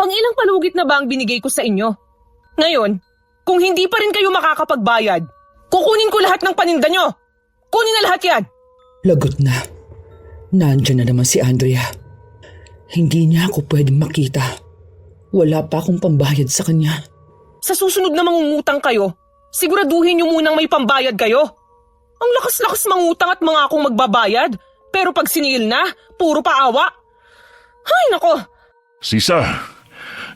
Pang-ilang palugit na ba ang binigay ko sa inyo? Ngayon, kung hindi pa rin kayo makakapagbayad, kukunin ko lahat ng paninda nyo. Kunin na lahat yan. Lagot na. Nandiyan na naman si Andrea. Hindi niya ako pwedeng makita. Wala pa akong pambayad sa kanya. Sa susunod na mangungutang kayo, siguraduhin nyo munang may pambayad kayo. Ang lakas-lakas mangutang at mga akong magbabayad, pero pag siningil na, puro paawa. Ay, nako! Sisa,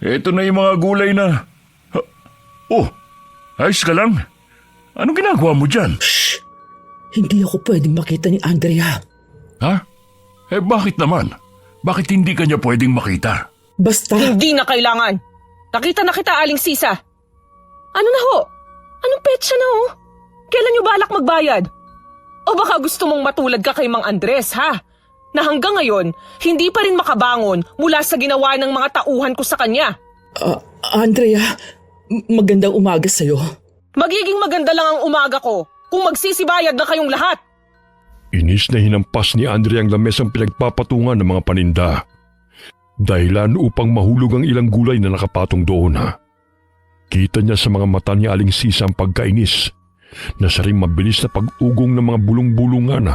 eto na yung mga gulay na... Oh, ayos ka lang? Anong ginagawa mo dyan? Shh! Hindi ako pwedeng makita ni Andrea. Ha? Bakit naman? Bakit hindi ka niya pwedeng makita? Basta... Hindi na kailangan. Nakita na kita, Aling Sisa. Ano na ho? Anong petsa na ho? Kailan nyo balak magbayad? O baka gusto mong matulad ka kay Mang Andres, ha? Na hanggang ngayon, hindi pa rin makabangon mula sa ginawa ng mga tauhan ko sa kanya. Andrea, magandang umaga sa'yo. Magiging maganda lang ang umaga ko kung magsisibayad na kayong lahat. Inis na hinampas ni Andrea ang lamesang pinagpapatungan ng mga paninda. Dahilan upang mahulog ang ilang gulay na nakapatong doon. Kita niya sa mga mata ni Aling Sisa ang pagkainis na siya rin mabilis na pag-ugong ng mga bulong-bulungan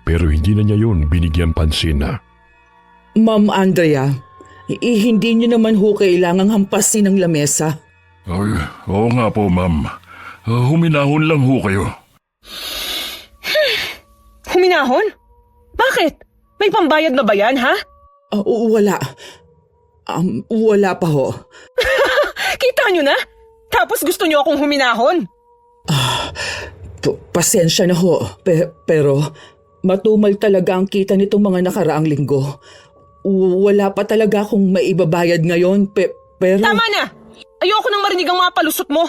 pero hindi na niya yun binigyan pansin. Ma'am Andrea, hindi niyo naman ho kailangang hampasin ang lamesa. Ay, oo nga po, ma'am. Huminahon lang ho kayo. Huminahon? Bakit? May pambayad na ba yan, ha? Wala. Wala pa ho. Kita nyo na? Tapos gusto nyo akong huminahon? Pasensya na ho, pero matumal talaga ang kita nitong mga nakaraang linggo. Wala pa talaga akong maibabayad ngayon, pero... Tama na! Ayoko nang marinig ang mga palusot mo.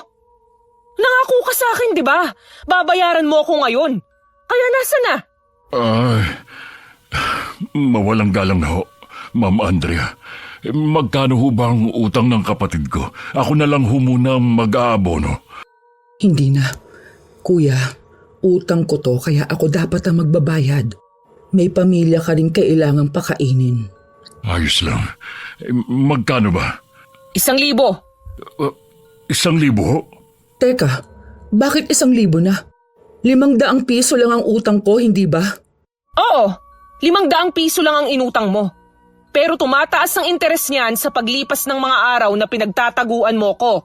Nangako ka sa akin, di ba? Babayaran mo ako ngayon. Kaya nasa na? Ay, mawalang galang na ho, Ma'am Andrea. Magkano ho ba ang utang ng kapatid ko? Ako na lang ho muna mag-aabono. Hindi na. Kuya, utang ko to kaya ako dapat ang magbabayad. May pamilya ka rin kailangang pakainin. Ayos lang. Magkano ba? 1,000. 1,000 ho? Teka, bakit 1,000 na? 500 piso lang ang utang ko, hindi ba? Oo, 500 piso lang ang inutang mo. Pero tumataas ang interes niyan sa paglipas ng mga araw na pinagtataguan mo ko.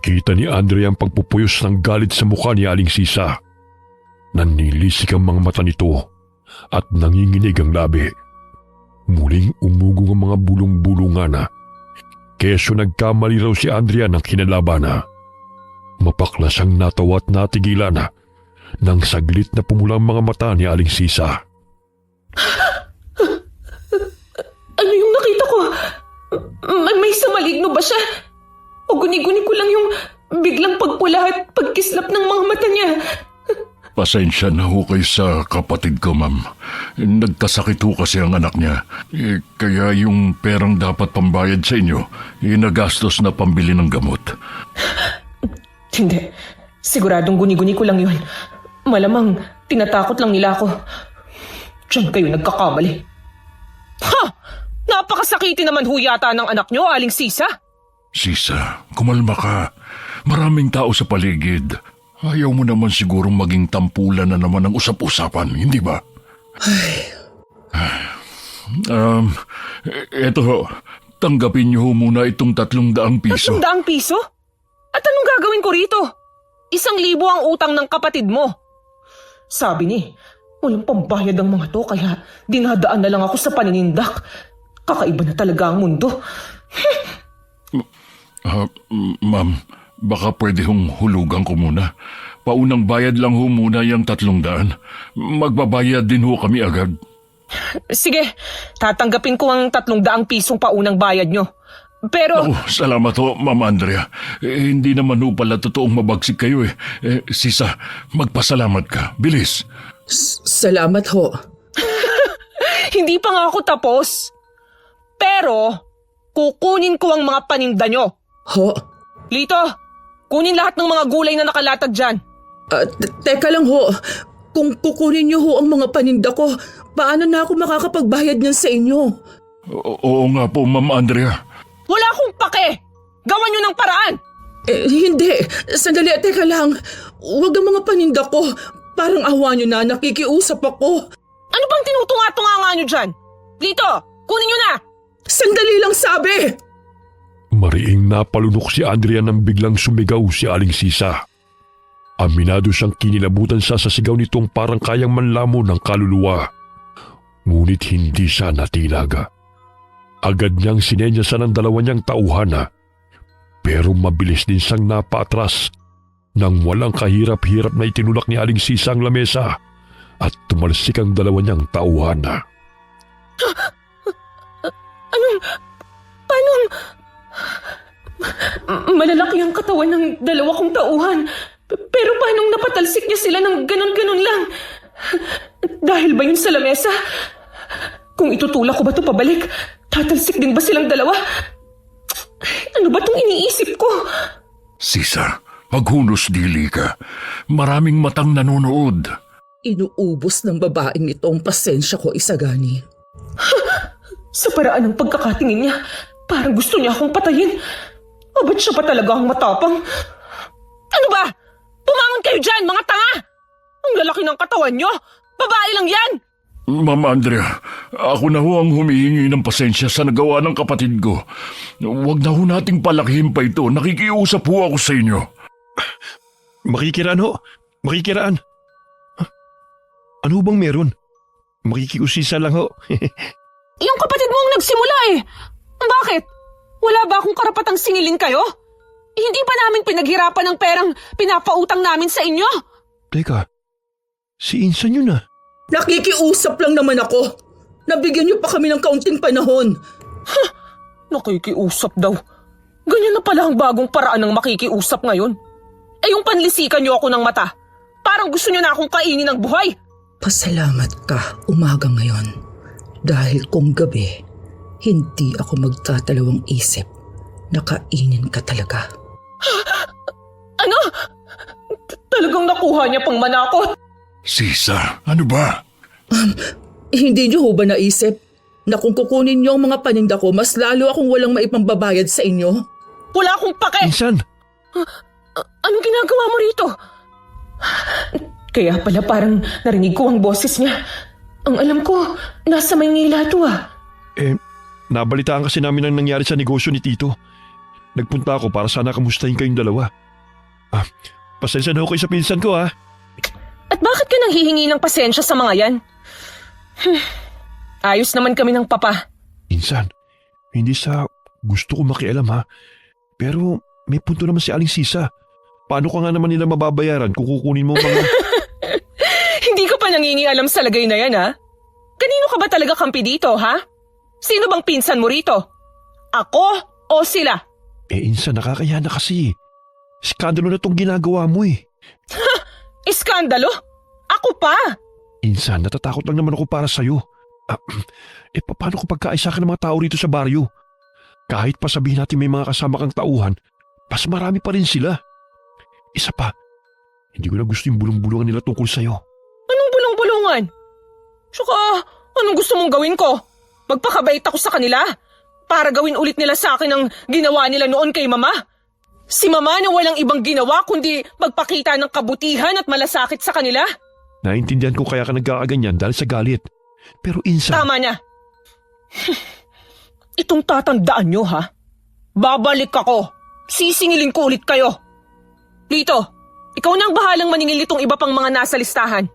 Kita ni Andrea ang pagpupuyos ng galit sa mukha ni Aling Sisa. Nanilisik ang mga mata nito at nanginginig ang labi. Muling umugong ang mga bulong-bulungan. Keso nagkamali raw si Andrea ng kinalaban. Mapaklas ang natawa at natigilan nang saglit na pumulang mga mata ni Aling Sisa. Ano yung nakita ko? May samaligno ba siya? O guni-guni ko lang yung biglang pagpula at pagkislap ng mga mata niya. Pasensya na ho kayo sa kapatid ko, ma'am. Nagkasakit ho kasi ang anak niya. Kaya yung perang dapat pambayad sa inyo, nagastos na pambili ng gamot. Hindi. Siguradong guni-guni ko lang yun. Malamang tinatakot lang nila ako. Diyan kayo nagkakamali. Ha! Napakasakiti naman ho yata ng anak nyo, Aling Sisa. Sisa, kumalma ka. Maraming tao sa paligid. Ayaw mo naman sigurong maging tampulan na naman ang usap-usapan, hindi ba? Eto ho, tanggapin niyo ho muna itong 300 piso. 300 piso? At anong gagawin ko rito? 1,000 ang utang ng kapatid mo. Sabi ni, walang pambayad ang mga to kaya dinadaan na lang ako sa paninindak. Kakaiba na talaga ang mundo. Ma'am, baka pwede hong hulugan ko muna. Paunang bayad lang ho muna yung 300. Magbabayad din ho kami agad. Sige, tatanggapin ko ang 300 pisong paunang bayad nyo. Pero... Salamat ho, Ma'am Andrea. Hindi naman ho pala totoong mabagsik kayo eh. Sisa, magpasalamat ka. Bilis. Salamat ho. Hindi pa nga ako tapos. Pero, kukunin ko ang mga paninda nyo. Ho? Lito, kunin lahat ng mga gulay na nakalatag dyan. Teka lang ho. Kung kukunin niyo ho ang mga paninda ko, paano na ako makakapagbayad niyan sa inyo? Oo nga po, Ma'am Andrea. Wala pake! Gawan nyo ng paraan! Hindi. Sandali, teka lang. Huwag ang mga paninda ko. Parang awa nyo na, nakikiusap ako. Ano bang tinutunga-tunga nga nyo dyan? Lito, kunin nyo na! Sandali lang sabi! Mariing napalunok si Andrea nang biglang sumigaw si Aling Sisa. Aminado siyang kinilabutan sa sigaw nitong parang kayang manlamo ng kaluluwa. Ngunit hindi siya natilaga. Agad niyang sinenyasan ang dalawa niyang tauhana. Pero mabilis din siyang napaatras nang walang kahirap-hirap na itinulak ni Aling Sisa ang lamesa at tumalsik ang dalawa niyang tauhana. Paano? Malalaki ang katawan ng dalawa kong tauhan. Pero paano napatalsik niya sila ng ganon-ganon lang? Dahil ba yun sa lamesa? Kung itutulak ko ba ito pabalik, tatalsik din ba silang dalawa? Ano ba itong iniisip ko? Sisa, maghunos dili ka. Maraming matang nanonood. Inuubos ng babaeng ito ang pasensya ko, Isagani. Sa paraan ng pagkakatingin niya, parang gusto niya akong patayin. O ba't siya pa talaga ang matapang? Ano ba? Pumangon kayo dyan, mga tanga! Ang lalaki ng katawan niyo! Babae lang yan! Ma'am Andrea, ako na ho ang humihingi ng pasensya sa nagawa ng kapatid ko. Huwag na ho nating palakihin pa ito. Nakikiusap ho ako sa inyo. Makikiraan ho. Makikiraan. Ano bang meron? Makikiusisa lang ho. Yung kapatid mo ang nagsimula eh. Bakit? Wala ba akong karapatang singilin kayo? Hindi ba namin pinaghirapan ng perang pinapautang namin sa inyo? Teka, si Insan yun ah. Nakikiusap lang naman ako. Nabigyan niyo pa kami ng kaunting panahon. Nakikiusap daw. Ganyan na pala ang bagong paraan ng makikiusap ngayon. Eh yung panlisikan niyo ako ng mata. Parang gusto niyo na akong kainin ng buhay. Pasalamat ka umaga ngayon. Dahil kung gabi, hindi ako magtatalawang isip na kainin ka talaga. Ano? Talagang nakuha niya pang manakot? Sisa, ano ba? Hindi niyo ho ba naisip na kung kukunin niyo ang mga paninda ko, mas lalo akong walang maipambabayad sa inyo? Wala akong pake! Insan! Anong ginagawa mo rito? Kaya pala parang narinig ko ang boses niya. Ang alam ko, nasa Maynila to ah. Nabalitaan kasi namin ang nangyari sa negosyo ni Tito. Nagpunta ako para sana kamustahin kayong dalawa. Pasensya na ako kayo sa pinsan ko ah. At bakit ka nang hihingi ng pasensya sa mga yan? Ayos naman kami ng papa. Insan, hindi sa gusto ko makialam ha. Pero may punto naman si Aling Sisa. Paano ka nga naman nila mababayaran kung kukunin mo mga... Hindi ka pa nangingialam sa lagay na yan ha? Kanino ka ba talaga kampi dito ha? Sino bang pinsan mo rito? Ako o sila? Insan, nakakaya na kasi. Skandalo na tong ginagawa mo eh. Iskandalo? Ako pa? Insan, natatakot lang naman ako para sa'yo. Paano ko pagkaisa ka ng mga tao rito sa baryo? Kahit pa sabihin natin may mga kasama kang tauhan, mas marami pa rin sila. Isa pa, hindi ko na gusto yung bulong-bulungan nila tungkol sa'yo. Anong bulong-bulungan? Tsaka, anong gusto mong gawin ko? Magpakabait ako sa kanila? Para gawin ulit nila sa akin ang ginawa nila noon kay Mama? Si Mama na walang ibang ginawa kundi magpakita ng kabutihan at malasakit sa kanila? Naintindihan ko kaya ka nagkakaganyan dahil sa galit. Pero Insan... Tama na. Itong tatandaan nyo ha? Babalik ako. Sisingilin ko ulit kayo. Lito, ikaw na ang bahalang maningil nitong iba pang mga nasa listahan.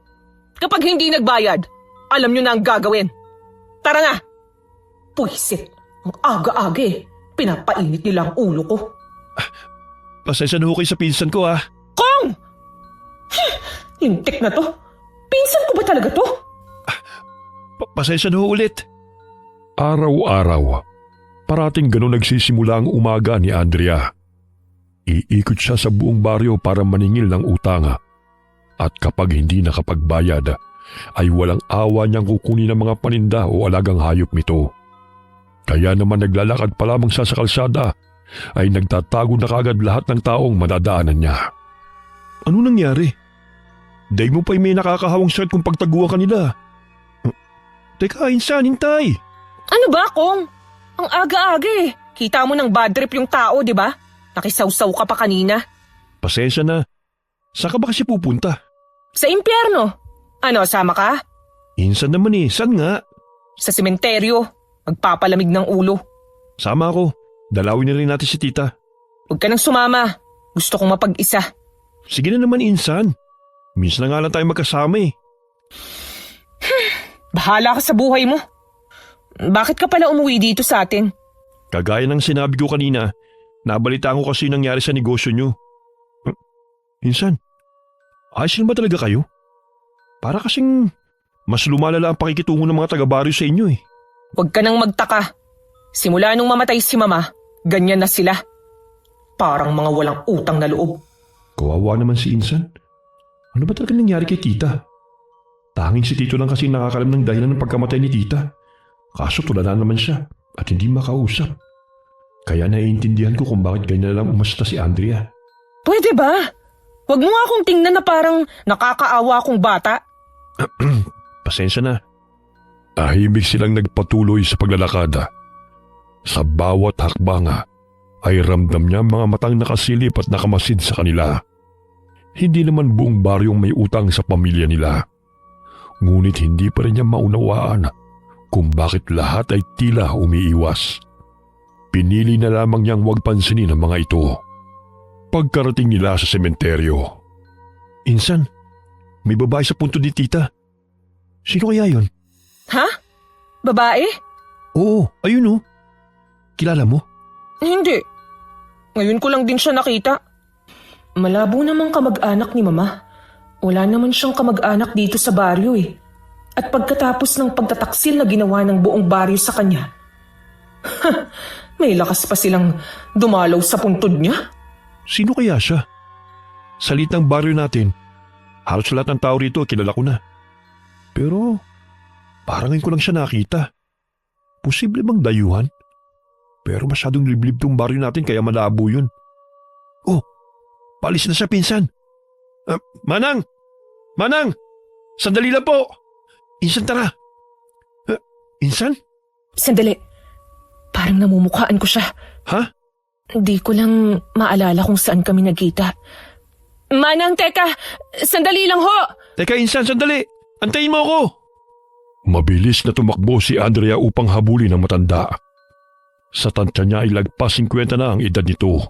Kapag hindi nagbayad, alam nyo na ang gagawin. Tara na. Puisit. Ang aga-aga eh. Pinapainit nila ang ulo ko. Pasensya na ho kayo sa pinsan ko ah. Kong! Hintik na to. Pinsan ko ba talaga to? Pasensya na ho ulit. Araw-araw, parating ganun nagsisimula ang umaga ni Andrea. Iikot siya sa buong baryo para maningil ng utang. At kapag hindi nakapagbayad, ay walang awa niyang kukunin ng mga paninda o alagang hayop nito. Kaya naman naglalakad pa lamang siya sa kalsada, ay nagtatago na kagad lahat ng taong madadaanan niya. Ano nangyari? Day mo pa'y may nakakahawang sakit kung pagtaguan ka nila. Teka, Insan, hintay! Ano ba, Kong? Ang aga-aga eh. Kita mo ng bad trip yung tao, di ba? Nakisawsaw ka pa kanina. Pasensya na. Saan ka ba kasi pupunta? Sa impyerno. Ano, sama ka? Insan naman eh. Saan nga? Sa sementeryo. Magpapalamig ng ulo. Sama ako. Dalawin na rin natin si tita. Huwag ka nang sumama. Gusto kong mapag-isa. Sige na naman, Insan. Minsan na nga lang tayo magkasama eh. Bahala ka sa buhay mo. Bakit ka pala umuwi dito sa atin? Kagaya ng sinabi ko kanina, nabalitaan ko kasi nangyari sa negosyo nyo. Insan, ayos ba talaga kayo? Para kasing mas lumalala ang pakikitungo ng mga taga-baryo sa inyo eh. Huwag ka nang magtaka. Simula nung mamatay si Mama, ganyan na sila. Parang mga walang utang na loob. Kawawa naman si Insan. Ano ba talaga nangyari kay tita? Tanging si Tito lang kasi nakakalam ng dahilan ng pagkamatay ni tita. Kaso tulala naman siya at hindi makausap. Kaya naiintindihan ko kung bakit ganyan na lang umasta si Andrea. Pwede ba? Huwag mo nga akong tingnan na parang nakakaawa akong bata. Pasensya na. Tahimik silang nagpatuloy sa paglalakada. Sa bawat hakbanga ay ramdam niya mga matang nakasilip at nakamasid sa kanila. Hindi naman buong baryong may utang sa pamilya nila. Ngunit hindi pa rin niya maunawaan kung bakit lahat ay tila umiiwas. Pinili na lamang niyang huwag pansinin ang mga ito. Pagkarating nila sa sementeryo. Insan, may babae sa punto ni tita. Sino kaya yun? Ha? Babae? Oo, ayun oh. Kilala mo? Hindi. Ngayon ko lang din siya nakita. Malabo namang kamag-anak ni Mama. Wala naman siyang kamag-anak dito sa baryo eh. At pagkatapos ng pagtataksil na ginawa ng buong baryo sa kanya, may lakas pa silang dumalaw sa puntod niya. Sino kaya siya? Sa litang baryo natin, halos lahat ng tao rito kilala ko na. Pero parang ngayon ko lang siya nakita. Posible bang dayuhan? Pero masyadong liblib tong baryo natin kaya malabo yun. Oh, palis na siya pinsan. Manang! Manang! Sandali lang po! Insan tara! Insan? Sandali. Parang namumukhaan ko siya. Ha? Di ko lang maalala kung saan kami nagkita. Manang, teka! Sandali lang ho! Teka Insan, sandali! Antayin mo ako! Mabilis na tumakbo si Andrea upang habulin ang matanda. Sa tansya niya ay lagpas 50 na ang edad nito.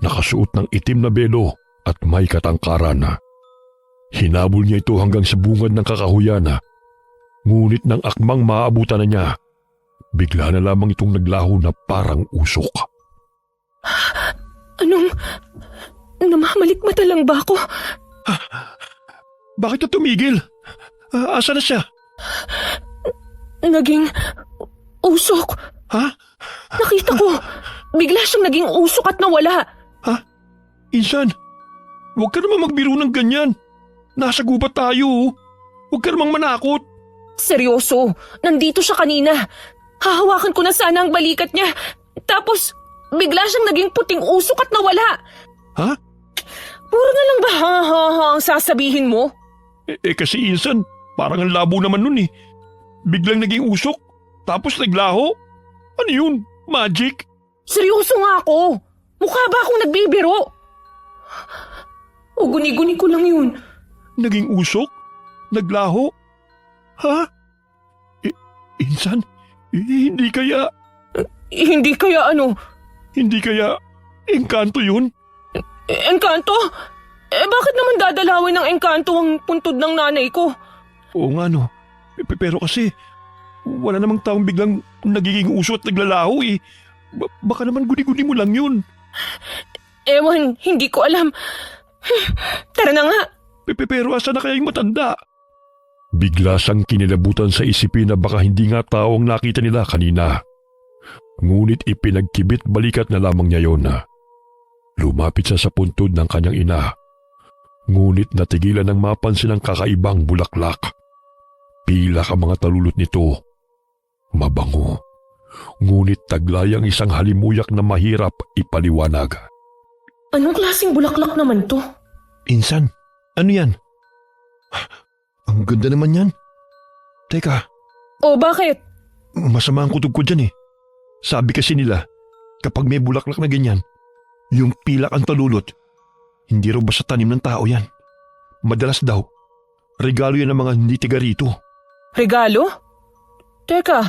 Nakasuot ng itim na belo at may katangkaran. Hinabol niya ito hanggang sa bungad ng kakahuyan. Ngunit nang akmang maabutan na niya, bigla na lamang itong naglaho na parang usok. Anong... namamalikmata lang ba ako? Bakit na tumigil? Asa na siya? Naging... usok. Ha? Nakita ko. Bigla siyang naging usok at nawala. Ha? Insan, huwag ka naman magbiro ng ganyan. Nasa gubat tayo. Huwag ka namang manakot. Seryoso, nandito siya kanina. Hahawakan ko na sana ang balikat niya. Tapos, bigla siyang naging puting usok at nawala. Ha? Puro na lang ba ha ang sasabihin mo? Kasi Insan, parang ang labo naman nun eh. Biglang naging usok, tapos naglaho. Ano yun? Magic? Seryoso nga ako. Mukha ba akong nagbibiro? O guni-guni ko lang yun. Naging usok? Naglaho? Ha? Insan, hindi kaya... Hindi kaya ano? Hindi kaya engkanto yun? Engkanto? Bakit naman dadalawin ng engkanto ang puntod ng nanay ko? Oo nga no. Pero kasi wala namang taong biglang nagiging uso at naglalaho eh. Baka naman guni-guni mo lang yun. Ewan, hindi ko alam. Tara na nga. Pero asa na kaya yung matanda? Bigla siyang kinilabutan sa isipin na baka hindi nga tao ang nakita nila kanina. Ngunit ipinagkibit balikat na lamang niya yon. Lumapit siya sa puntod ng kanyang ina. Ngunit natigilan ng mapansin ang kakaibang bulaklak. Pilak ang mga talulot nito. Mabango. Ngunit taglay ang isang halimuyak na mahirap ipaliwanag. Anong klaseng bulaklak naman to? Insan, ano yan? Ang ganda naman yan. Teka, O bakit? masama ang kutob ko dyan eh. Sabi kasi nila, Kapag may bulaklak na ganyan, yung pilak ang talulot, hindi raw basta tanim ng tao yan. Madalas daw, regalo yan ng mga hindi tiga rito. Regalo? Teka,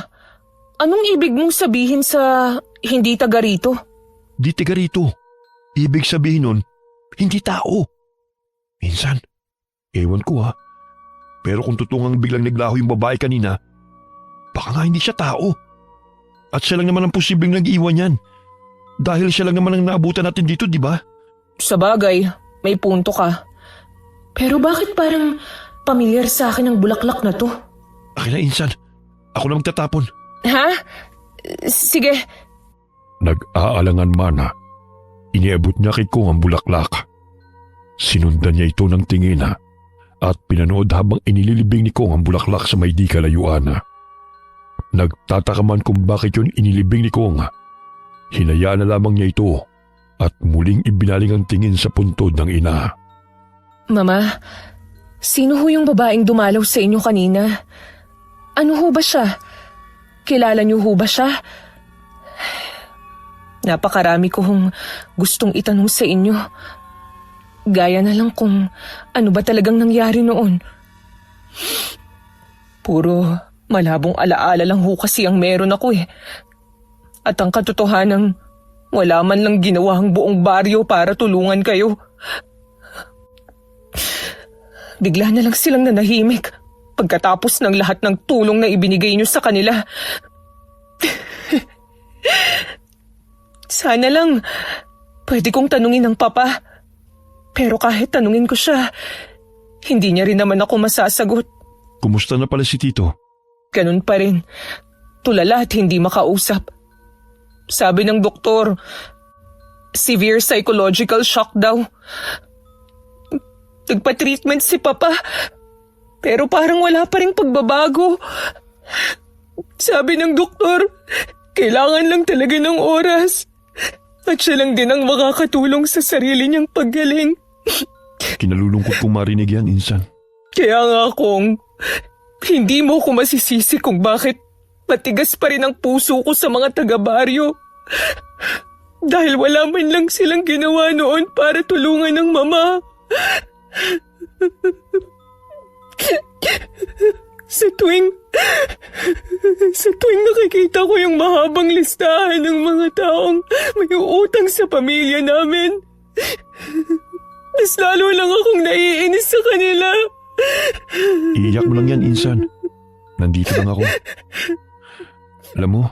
anong ibig mong sabihin sa hindi taga rito? Di tiga rito. Ibig sabihin nun, hindi tao. Minsan, ewan ko ha. Pero kung tutungang biglang naglaho yung babae kanina, baka nga hindi siya tao. At siya lang naman ang posibleng nag-iwan yan. Dahil siya lang naman ang naabutan natin dito, di ba? Sa bagay, may punto ka. Pero bakit parang pamilyar sa akin ang bulaklak na to? Akin na, Insan. Ako na magtatapon. Ha? Sige. Nag-aalangan man, iniabot niya kay Kong ang bulaklak. Sinundan niya ito ng tingin at pinanood habang inililibing ni Kong ang bulaklak sa may di kalayuan. Nagtataka man kung bakit yun inilibing ni Kong. Hinayaan na lamang niya ito at muling ibinaling ang tingin sa puntod ng ina. Mama, sino ho yung babaeng dumalaw sa inyo kanina? Ano ho ba siya? Kilala niyo ho ba siya? Napakarami ko hong gustong itanong sa inyo. Gaya na lang kung ano ba talagang nangyari noon. Puro malabong alaala lang ho kasi ang meron ako eh. At ang katotohanan, wala man lang ginawa ang buong baryo para tulungan kayo. Bigla na lang silang nanahimik pagkatapos ng lahat ng tulong na ibinigay niyo sa kanila. Sana lang pwede kong tanungin ng papa. Pero kahit tanungin ko siya, hindi niya rin naman ako masasagot. Kumusta na pala si Tito? Ganun pa rin. Tulala at hindi makausap. Sabi ng doktor, severe psychological shock daw. Nagpa-treatment si Papa, pero parang wala pa ring pagbabago. Sabi ng doktor, kailangan lang talaga ng oras. At siya lang din ang makakatulong sa sarili niyang paggaling. Kinalulungkot kong marinig yan, Insan. Kaya nga kung hindi mo ko masisisi kung bakit matigas pa rin ang puso ko sa mga taga-baryo. Dahil wala man lang silang ginawa noon para tulungan ng mama. Sa tuwing nakikita ko yung mahabang listahan ng mga taong may utang sa pamilya namin, mas lalo lang akong naiinis sa kanila. Iiyak mo lang yan, Insan. Nandito lang ako. Alam mo,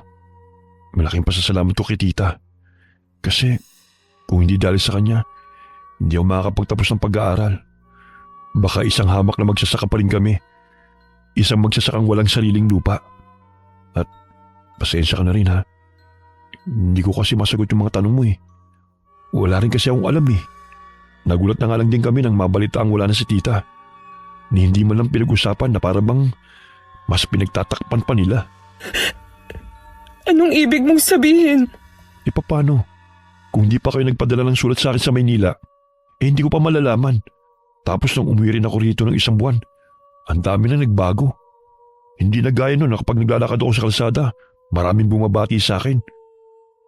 malaking pasasalamat ko kay Tita. Kasi kung hindi dahil sa kanya, hindi ako makakapagtapos ng pag-aaral. Baka isang hamak na magsasaka pa rin kami. Isang magsasakang walang sariling lupa. At pasensya ka na rin ha. Hindi ko kasi masagot yung mga tanong mo eh. Wala rin kasi akong alam eh. Nagulat na nga lang din kami nang mabalita ang wala na si Tita. Ni hindi man lang pinag-usapan na para bang mas pinagtatakpan pa nila. Anong ibig mong sabihin? E paano? Kung di pa kayo nagpadala ng sulat sa akin sa Maynila, hindi ko pa malalaman. Tapos nung umuwi rin ako rito ng isang buwan, ang dami na nagbago. Hindi na gaya nun na kapag naglalakad ako sa kalsada, maraming bumabati sa akin.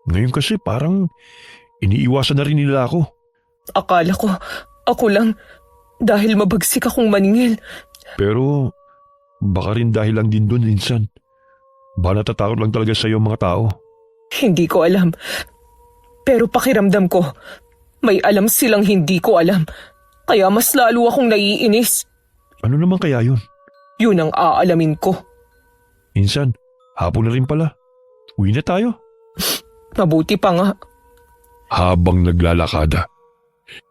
Ngayon kasi parang iniiwasan na rin nila ako. Akala ko, ako lang, dahil mabagsik akong maningil. Pero baka rin dahil lang din dun, Insan. Baka natatakot lang talaga sa iyo mga tao. Hindi ko alam. Pero pakiramdam ko, may alam silang hindi ko alam. Kaya mas lalo akong naiinis. Ano naman kaya yun? Yun ang aalamin ko. Insan, hapon na rin pala. Uwi na tayo. Mabuti pa nga. Habang naglalakad,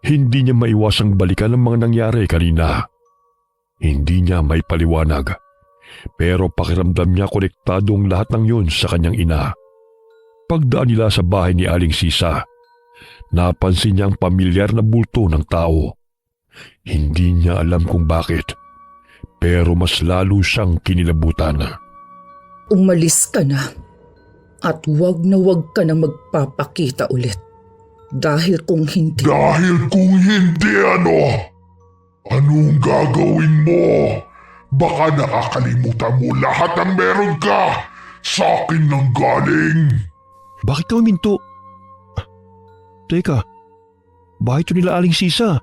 hindi niya maiwasang balikan ang mga nangyari kanina. Hindi niya may paliwanag. Pero pakiramdam niya konektado ang lahat ng yun sa kanyang ina. Pagdaan nila sa bahay ni Aling Sisa, napansin niya ang pamilyar na bulto ng tao. Hindi niya alam kung bakit, pero mas lalo siyang kinilabutan. Umalis ka na at wag na wag ka na magpapakita ulit. Dahil kung hindi... Anong gagawin mo? Baka nakakalimutan mo lahat ng meron ka. Sa akin nang galing. Bakit ka huminto? Teka, bahay ito nila Aling Sisa.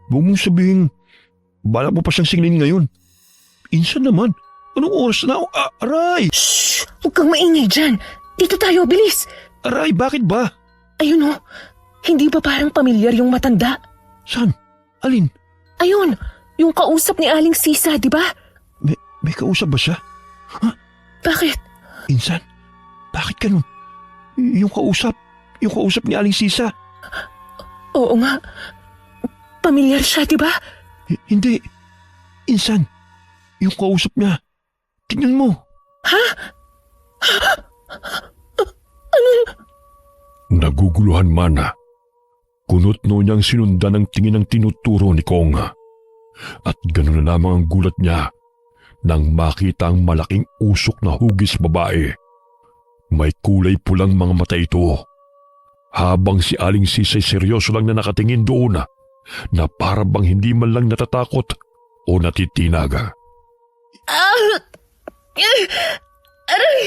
Huwag mong sabihin, balak mo pa siyang singilin ngayon. Insan naman, anong oras na? Aray! Shh! Huwag kang maingay dyan. Dito tayo, bilis. Aray, bakit ba? Ayun oh, hindi ba parang pamilyar yung matanda? Saan? Alin? Ayun, yung kausap ni Aling Sisa, di ba? May kausap ba siya? Bakit? Insan, bakit ganun? Yung kausap ni Aling Sisa. Oo nga. Pamilyar siya, di ba? Hindi. Insan, yung kausap niya. Tingnan mo. Naguguluhan man. Kunot no niyang sinundan ang tingin ng tinuturo ni Kong. At gano'n na lamang ang gulat niya nang makita ang malaking usok na hugis babae. May kulay pulang mga mata ito. Habang si Aling Sisay seryoso lang na nakatingin doon na para bang hindi man lang natatakot o natitinaga. Aray!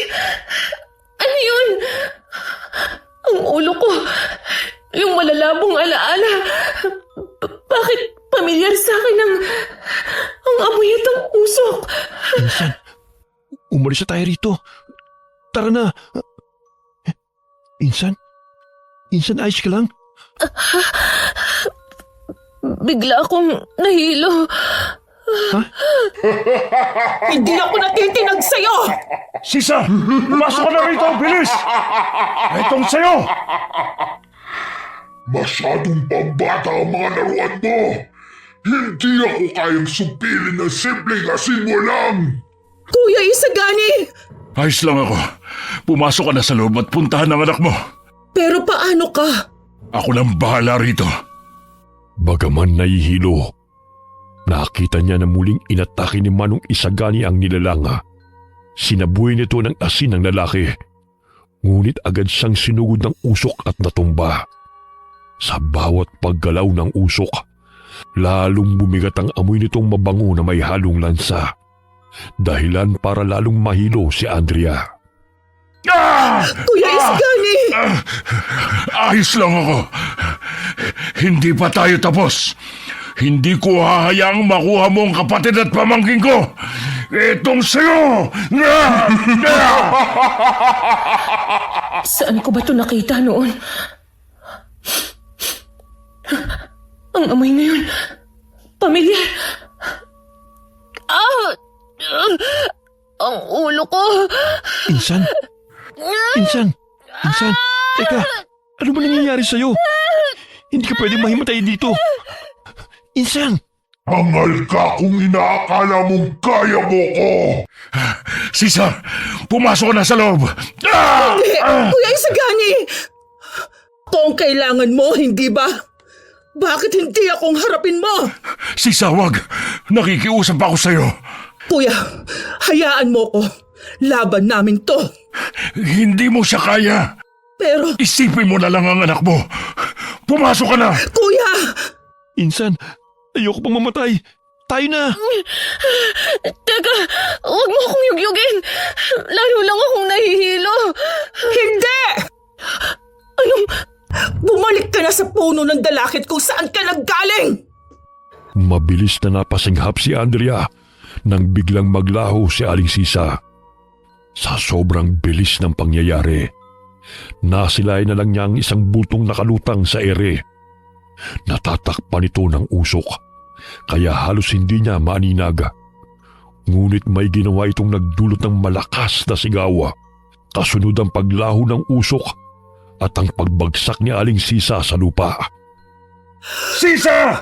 Ano yun? Ang ulo ko. Yung malalabong alaala. Bakit pamilyar sa akin ang amoy at ang usok? Insan, umalis na tayo rito. Tara na. Insan, ayos ka lang? Bigla akong nahilo. Hindi ako natitinag sa'yo! Sisa! Pumasok ka na rito! Bilis! Itong sa'yo! Masyadong pambata ang mga laruan mo. Hindi ako kayang sumpirin ng simpleng asin mo lang. Kuya Isagani! Ayos lang ako. Pumasok ka na sa loob at puntahan ang anak mo. Pero paano ka? Ako nang bahala rito. Bagaman nahihilo, nakita niya na muling inatake ni Manong Isagani ang nilalanga. Sinabuhay nito ng asin ng lalaki. Ngunit agad siyang sinugod ng usok at natumba. Sa bawat paggalaw ng usok, lalong bumigat ang amoy nitong mabango na may halong lansa. Dahilan para lalong mahilo si Andrea. Kuya Isagani! Ayos lang ako. Hindi pa tayo tapos. Hindi ko hahayaang makuha mo ang kapatid at pamangkin ko. Itong sa'yo! Saan ko ba ito nakita noon? Ang amoy ngayon. Pamilyar. Ang ulo ko. Insan! Teka, ano ba nangyayari sa'yo? Hindi ka pwedeng mahimatay dito. Insan! Hangal ka kung inaakala mong kaya mo ko. Sisa, pumasok ka na sa loob. Kuya Isagani! Ako ang kailangan mo, hindi ba? Bakit hindi akong harapin mo? Sisa, wag. Nakikiusap ako sa'yo. Kuya, hayaan mo ko. Laban namin to. Hindi mo siya kaya. Pero, Isipin mo na lang ang anak mo. Pumasok ka na. kuya! Insan, ayoko pang mamatay. Tayo na! Teka, huwag mo akong yugyugin. Lalo lang akong nahihilo. Hindi! Bumalik ka na sa puno ng dalakit kung saan ka naggaling! Mabilis na napasinghap si Andrea nang biglang maglaho si Aling Sisa. Sa sobrang bilis ng pangyayari, nasilay na lang niya ang isang bultong nakalutang sa ere. Natatakpan ito ng usok, kaya halos hindi niya maaninag. Ngunit may ginawa itong nagdulot ng malakas na sigaw. Kasunod ang paglaho ng usok at ang pagbagsak ni Aling Sisa sa lupa. Sisa!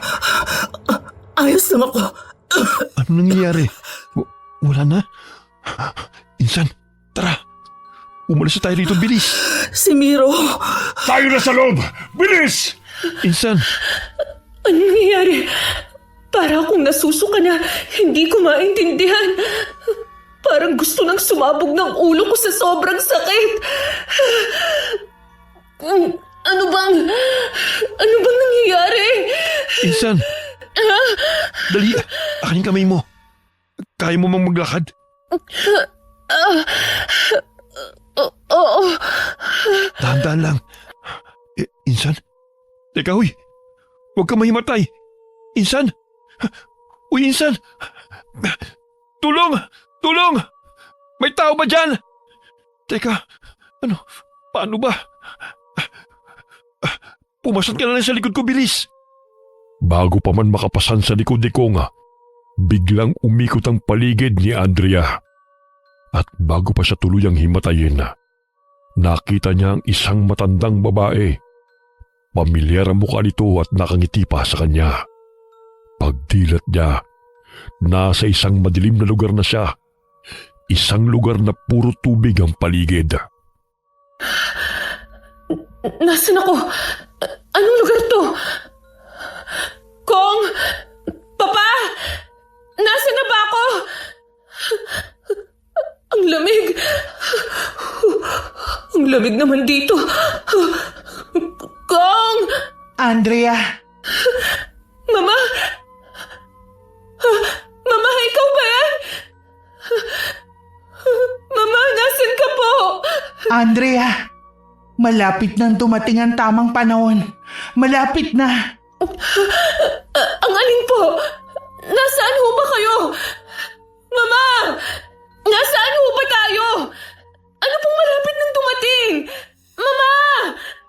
Ayos lang ako. Ano nangyayari? Wala na? Insan, tara. Umalis na tayo rito, bilis. Si Miro. Tayo na sa loob! Bilis! Insan, Ano nangyayari? Para akong nasusuka na hindi ko maintindihan. Parang gusto nang sumabog ng ulo ko sa sobrang sakit. Ano bang nangyayari? Insan. Dali, akin yung kamay mo. Kaya mo mang maglakad? Oo. Dahan-dahan lang. Insan? Teka, huy! Huwag ka mahimatay! Insan! Uy, Insan! Tulong! Tulong! May tao ba dyan? Teka, ano? Paano ba? Pumasan ka na lang sa likod ko, bilis! Bago pa man makapasan sa likod ni Konga, biglang umikot ang paligid ni Andrea. At bago pa siya tuluyang himatayin, nakita niya ang isang matandang babae. Pamilyar ang mukha nito at nakangiti pa sa kanya. Pagdilat niya, nasa isang madilim na lugar na siya. Isang lugar na puro tubig ang paligid. Nasaan ako? Anong lugar to? Kong! Papa! Nasaan na ba ako? Ang lamig. Ang lamig naman dito. Kong! Andrea, Mama? Mama, ikaw ba yan? Mama, nasan ka po? Andrea, malapit nang dumating ang tamang panahon. Malapit na. Ang alin po? Nasaan ho ba kayo? Mama! Nasaan ho ba tayo? Ano pong malapit nang dumating? Mama!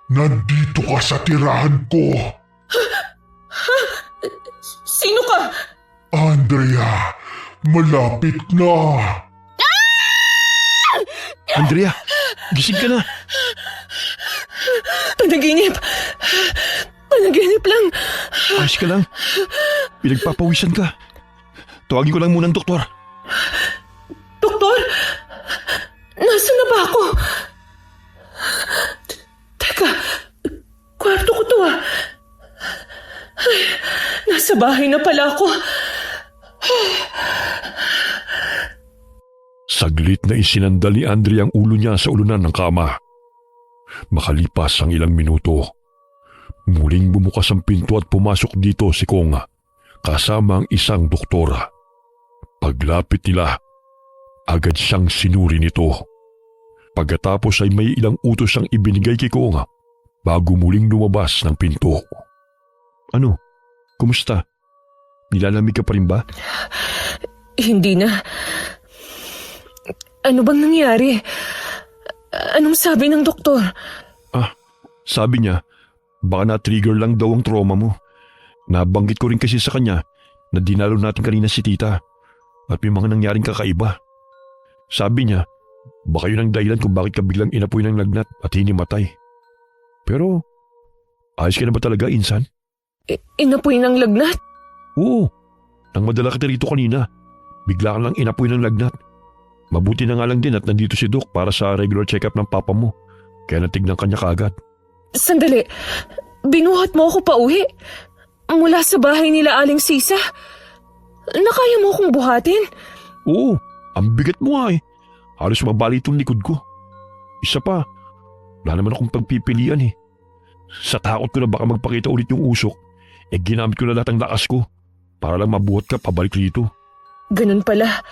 Nandito ka sa tirahan ko. Sino ka? Andrea, malapit na. Andrea, gising ka na. Panaginip. Panaginip lang. Ayos ka lang. Pinagpapawisan ka. Tawagin ko lang muna ang doktor. Doktor? Nasaan na ba ako? Teka, kwarto ko to ah. Ay, nasa bahay na pala ako. Saglit na isinandal ni Andrea ang ulo niya sa ulunan ng kama. Makalipas ang ilang minuto, muling bumukas ang pinto at pumasok dito si Konga kasama ang isang doktora. Paglapit nila, agad siyang sinuri nito. Pagkatapos ay may ilang utos ang ibinigay kay Konga bago muling lumabas ng pinto. Ano? Kumusta? Nilalamig ka pa rin ba? Hindi na. Ano bang nangyari? Anong sabi ng doktor? Sabi niya, baka na-trigger lang daw ang trauma mo. Nabanggit ko rin kasi sa kanya na dinalo natin kanina si tita at may mga nangyaring kakaiba. Sabi niya, baka yun ang dahilan kung bakit ka biglang inapoy ng lagnat at hinimatay. Pero, ayos ka na ba talaga, Insan? Inapoy ng lagnat? Oo, nang madala kita rito kanina, bigla ka lang inapoy ng lagnat. Mabuti na nga lang din at nandito si Doc para sa regular check-up ng papa mo. Kaya natignan kanya kaagad. Sandali, binuhat mo ako pauwi? Mula sa bahay nila Aling Sisa? Nakaya mo akong buhatin? Oo, ang bigat mo nga eh. Halos mabali itong likod ko. Isa pa, wala naman akong pagpipilian eh. Sa takot ko na baka magpakita ulit yung usok, ginamit ko na lahat ng lakas ko para lang mabuhat ka pabalik rito. Ganun pala.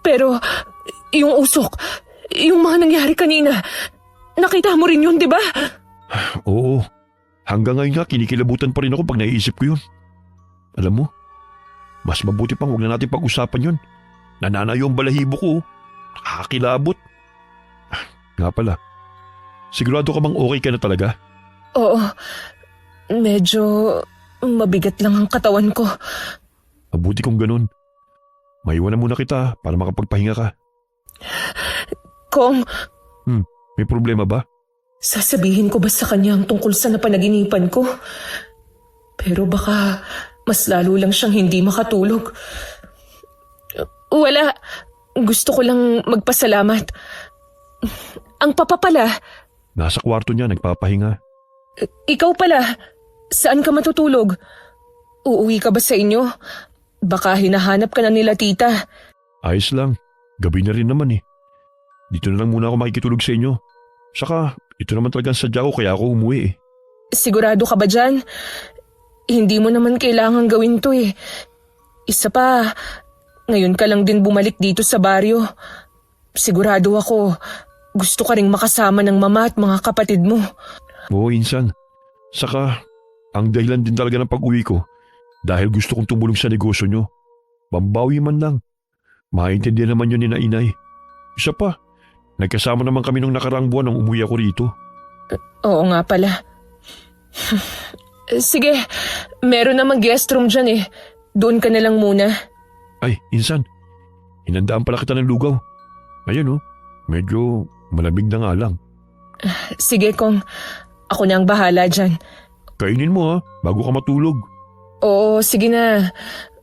Pero, yung usok, yung mga nangyari kanina, nakita mo rin yun, di ba? Oo, hanggang ngayon nga kinikilabutan pa rin ako pag naiisip ko yun. Alam mo, mas mabuti pang huwag na natin pag-usapan yun. Nananayo ang balahibo ko. Nakakilabot. Nga pala, sigurado ka bang okay ka na talaga? Oo, medyo mabigat lang ang katawan ko. Mabuti kung ganun. Maiwanan muna kita para makapagpahinga ka. Kong, May problema ba? sasabihin ko ba sa kanya ang tungkol sa napanaginipan ko? Pero baka mas lalo lang siyang hindi makatulog. Wala. Gusto ko lang magpasalamat. Ang papa pala, Nasa kwarto niya, nagpapahinga. ikaw pala, saan ka matutulog? Uuwi ka ba sa inyo? Baka hinahanap ka na nila tita. Ayos lang. Gabi na rin naman eh. Dito na lang muna ako makikitulog sa inyo. Saka, ito naman talagang sadya ko kaya ako umuwi eh. Sigurado ka ba dyan? Hindi mo naman kailangan gawin to eh. Isa pa, ngayon ka lang din bumalik dito sa baryo. Sigurado ako, gusto ka ring makasama ng mama at mga kapatid mo. Oo, Insan. Saka, ang dahilan din talaga ng pag-uwi ko dahil gusto kong tumulong sa negosyo nyo. Pambawi man lang. Maintindihan naman yun ni na inay. Isa pa, nagkasama naman kami nung nakaraang buwan nang umuwi ako rito. Oo nga pala. Sige, meron namang guest room dyan eh. Doon ka na lang muna. Ay, Insan, hinandaan pala kita ng lugaw. Ayun medyo malamig na nga lang. Sige kung ako na ang bahala dyan. Kainin mo bago ka matulog. Oo, sige na.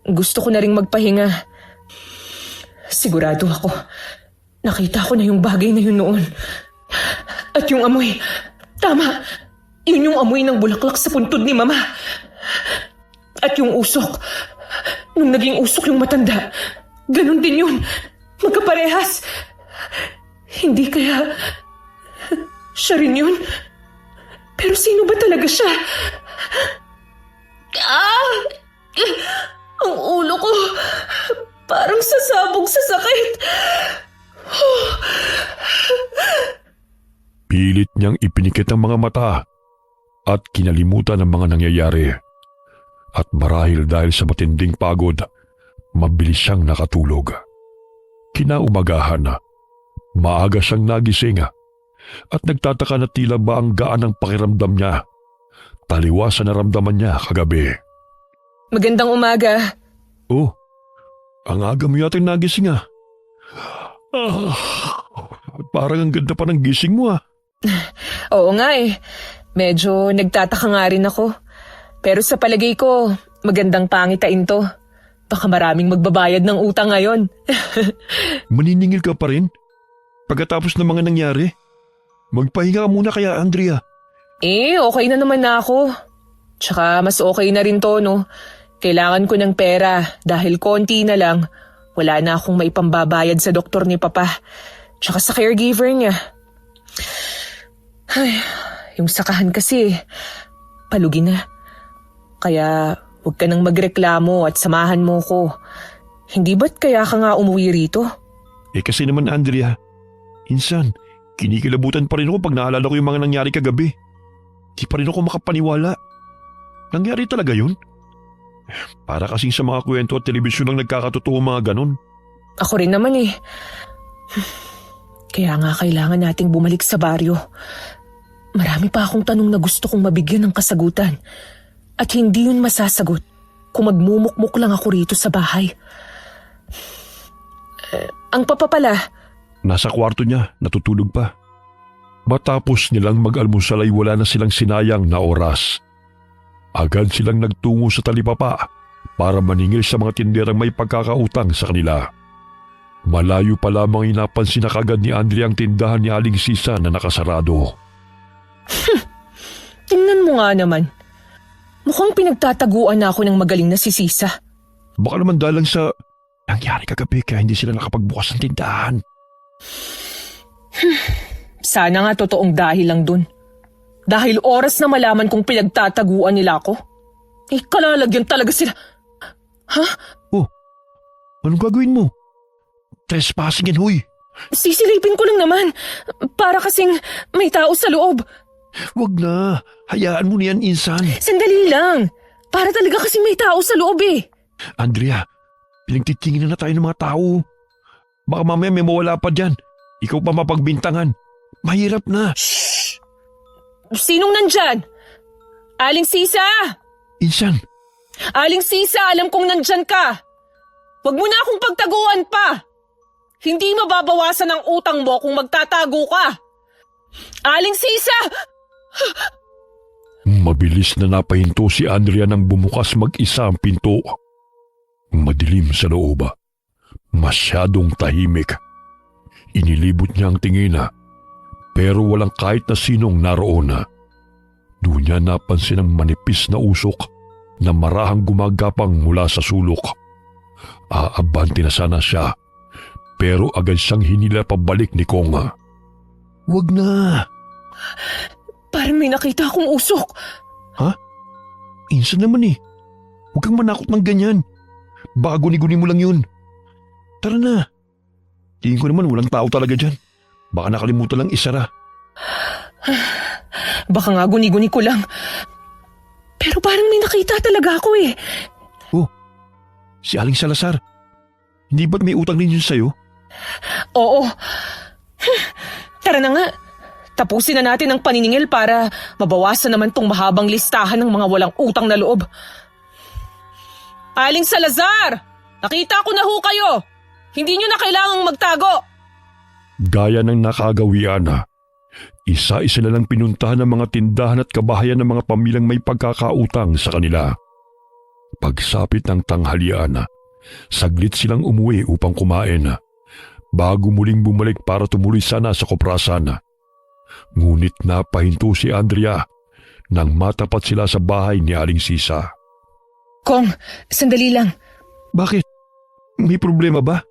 Gusto ko na ring magpahinga. Sigurado ako. Nakita ko na yung bagay na yun noon. At yung amoy. Tama. Yun yung amoy ng bulaklak sa puntod ni Mama. At yung usok. Nung naging usok yung matanda. Ganon din yun. Magkaparehas. Hindi kaya... Siya rin yun? Pero sino ba talaga siya? Ang ulo ko. Parang sasabog sa sakit. Pilit niyang ipinikit ang mga mata at kinalimutan ang mga nangyayari. At marahil dahil sa matinding pagod, mabilis siyang nakatulog. Kinaumagahan, maaga siyang nagising at nagtataka na tila ba ang gaan ng pakiramdam niya. Taliwas sa naramdaman niya kagabi. Magandang umaga. Oh, ang aga mo yatang nagising parang ang ganda pa ng gising mo Oo nga eh. Medyo nagtataka nga rin ako. Pero sa palagay ko, magandang pangitain to. Baka maraming magbabayad ng utang ngayon. Maniningil ka pa rin? Pagkatapos ng mga nangyari? Magpahinga ka muna kaya, Andrea. Okay na naman na ako. Tsaka mas okay na rin to, no? Kailangan ko ng pera dahil konti na lang. Wala na akong maipambabayad sa doktor ni Papa. Tsaka sa caregiver niya. Ay, yung sakahan kasi, palugi na. Kaya huwag ka nang magreklamo at samahan mo ko. Hindi ba't kaya ka nga umuwi rito? Kasi naman, Andrea, insan, kinikilabutan pa rin ako pag naalala ko yung mga nangyari kagabi. Di pa rin ako makapaniwala. Nangyari talaga yun? Para kasing sa mga kwento at telebisyon lang nagkakatotoo mga ganon. Ako rin naman eh. Kaya nga kailangan nating bumalik sa baryo. Marami pa akong tanong na gusto kong mabigyan ng kasagutan. At hindi yun masasagot kung magmumukmuk lang ako rito sa bahay. Ang papa pala. Nasa kwarto niya, natutulog pa. Matapos nilang mag-almusal ay wala na silang sinayang na oras. Agad silang nagtungo sa talipapa para maningil sa mga tinderang may pagkakautang sa kanila. Malayo pa lamang inapansin na kagad ni Andrea ang tindahan ni Aling Sisa na nakasarado. Tingnan mo nga naman. Mukhang pinagtataguan na ako ng magaling na si Sisa. Baka naman dahil lang sa nangyari kagabi kaya hindi sila nakapagbukas ng tindahan. Sana nga totoong dahil lang dun. Dahil oras na malaman kung pinagtataguan nila ako. Kalalagyan talaga sila. Ha? Oh, anong gagawin mo? Trespassing yan, huy. Sisilipin ko lang naman. Para kasing may tao sa loob. Wag na. Hayaan mo niyan, insan. Sandali lang. Para talaga kasing may tao sa loob eh. Andrea, pinagtitingin na tayo ng mga tao. Baka mamaya may mawala pa dyan. Ikaw pa mapagbintangan. Mahirap na. Shhh! Sinong nandyan? Aling Sisa! Insan. Aling Sisa, alam kong nandyan ka. Huwag mo na akong pagtaguan pa. Hindi mababawasan ang utang mo kung magtatago ka. Aling Sisa! Mabilis na napahinto si Andrea nang bumukas mag-isa ang pinto. Madilim sa loob. Masyadong tahimik. Inilibot niya ang tingin pero walang kahit na sinong naroon. Doon niya napansin ang manipis na usok na marahang gumagapang mula sa sulok. Aabante na sana siya pero agad siyang hinila pabalik ni Konga. Wag na! Parang may nakita akong usok. Ha? Insan naman eh. Huwag kang manakot ng ganyan. Baka guni-guni mo lang yun. Tara na. Tingin ko naman walang tao talaga dyan. Baka nakalimutan lang isara. Baka nga guni-guni ko lang. Pero parang may nakita talaga ako eh. Oh, si Aling Salazar. Hindi ba't may utang din yun sa'yo? Oo. Tara na nga. Tapusin na natin ang paniningil para mabawasan naman tong mahabang listahan ng mga walang utang na loob. Aling Salazar! Nakita ko na ho kayo! Hindi nyo na kailangang magtago! Gaya ng nakagawian na, isa-isa na lang pinuntahan ng mga tindahan at kabahayan ng mga pamilyang may pagkakautang sa kanila. Pagsapit ng tanghalian, saglit silang umuwi upang kumain, bago muling bumalik para tumuloy sana sa koprasan. Ngunit napahinto si Andrea nang matapat sila sa bahay ni Aling Sisa. Kong, sandali lang. Bakit? May problema ba?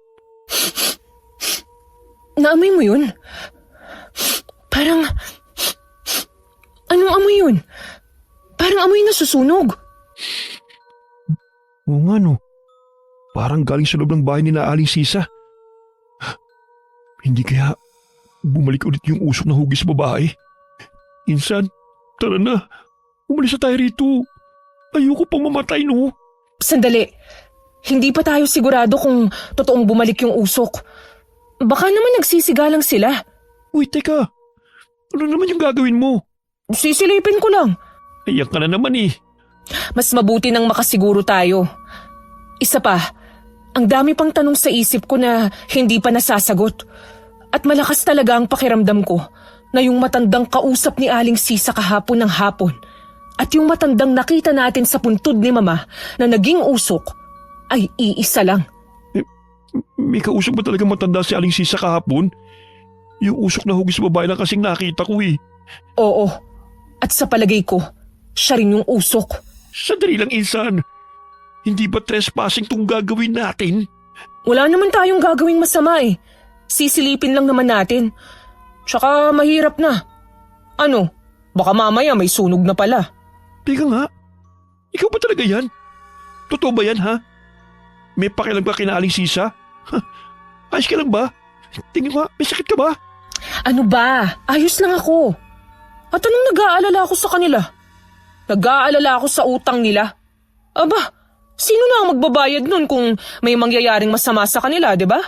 Naamoy mo yun? Parang... Anong amoy yun? Parang amoy na susunog. Oo nga no. Parang galing sa loob ng bahay ni na Aling Sisa. Hindi kaya bumalik ulit yung usok na hugis sa babae? Insan, tara na. Umalis na tayo rito. Ayoko pang mamatay no. Sandali. Hindi pa tayo sigurado kung totoong bumalik yung usok. Baka naman nagsisigalang sila. Uy, teka. Ano naman yung gagawin mo? Sisilipin ko lang. Ayan ka na naman eh. Mas mabuti nang makasiguro tayo. Isa pa, ang dami pang tanong sa isip ko na hindi pa nasasagot. At malakas talaga ang pakiramdam ko na yung matandang kausap ni Aling Sisa kahapon ng hapon at yung matandang nakita natin sa puntod ni Mama na naging usok ay iisa lang. May kausap ba talaga matanda si Aling Sisa kahapon? Yung usok na hugis babae lang kasing nakita ko eh. Oo, at sa palagay ko, siya rin yung usok. Sandali lang, Insan. Hindi ba trespassing tong gagawin natin? Wala naman tayong gagawing masama eh. Sisilipin lang naman natin. Tsaka mahirap na. Ano, baka mamaya may sunog na pala. Teka nga, ikaw ba talaga yan? Totoo ba yan ha? May pakialam ka kina Aling Sisa? Ayos ka lang ba? Tingin ko, may sakit ka ba? Ano ba? Ayos lang ako. At anong nag-aalala ako sa kanila? Nag-aalala ako sa utang nila. Aba, sino na ang magbabayad nun kung may mangyayaring masama sa kanila, di ba?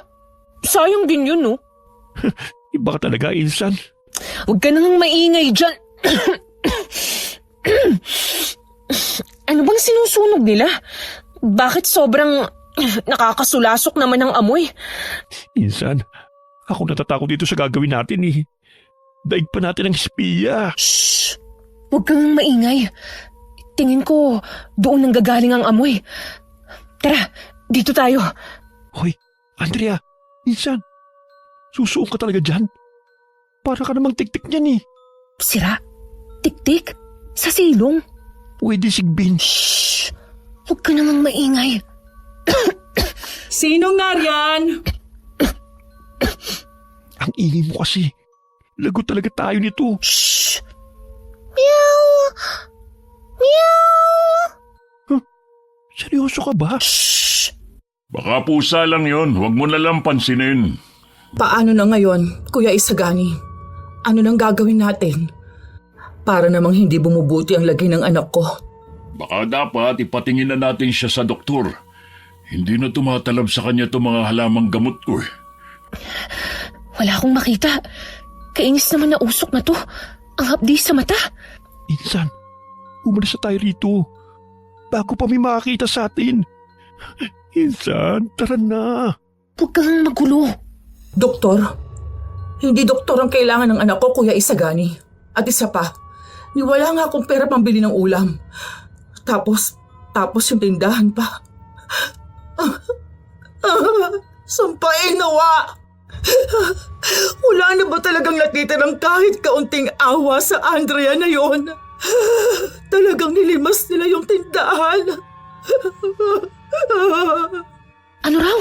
Sayang din yun, no? Iba ka talaga, Insan. Huwag ka nang maingay dyan. Ano bang sinusunog nila? Bakit sobrang nakakasulasok naman ang amoy? Insan, ako natatakot dito sa gagawin natin eh. Daig pa natin ang espiya. Shh! Huwag kang maingay. Tingin ko, doon nanggagaling ang amoy. Tara, dito tayo. Hoy, Andrea, Insan, susuong ka talaga dyan. Para ka namang tik-tik niyan eh. Sira? Tik-tik? Sa silong? Pwede sigbin. Shh! Huwag ka namang maingay. Sinong nariyan? Ang ingay mo kasi. Lagot talaga tayo nito. Shh! Meow! Meow! Seryoso ka ba? Shh! Baka pusa lang yon, huwag mo na lang pansinin. Paano na ngayon, Kuya Isagani? Ano nang gagawin natin? Para namang hindi bumubuti ang lagay ng anak ko. Baka dapat ipatingin na natin siya sa doktor. Hindi na tumatalab sa kanya itong mga halamang gamot ko eh. Wala akong makita. Kainis naman na usok na to. Ang hapdi sa mata. Insan, umalis na tayo rito. Bago pa may makakita sa atin. Insan, tara na. Huwag kang magulo. Doktor, hindi doktor ang kailangan ng anak ko, Kuya Isagani. At isa pa, wala nga akong pera pambili ng ulam. Tapos yung tindahan pa. Sampain nawa! Wala na ba talagang nakita ng kahit kaunting awa sa Andrea na yon? Talagang nilimas nila yung tindahan. Ano raw?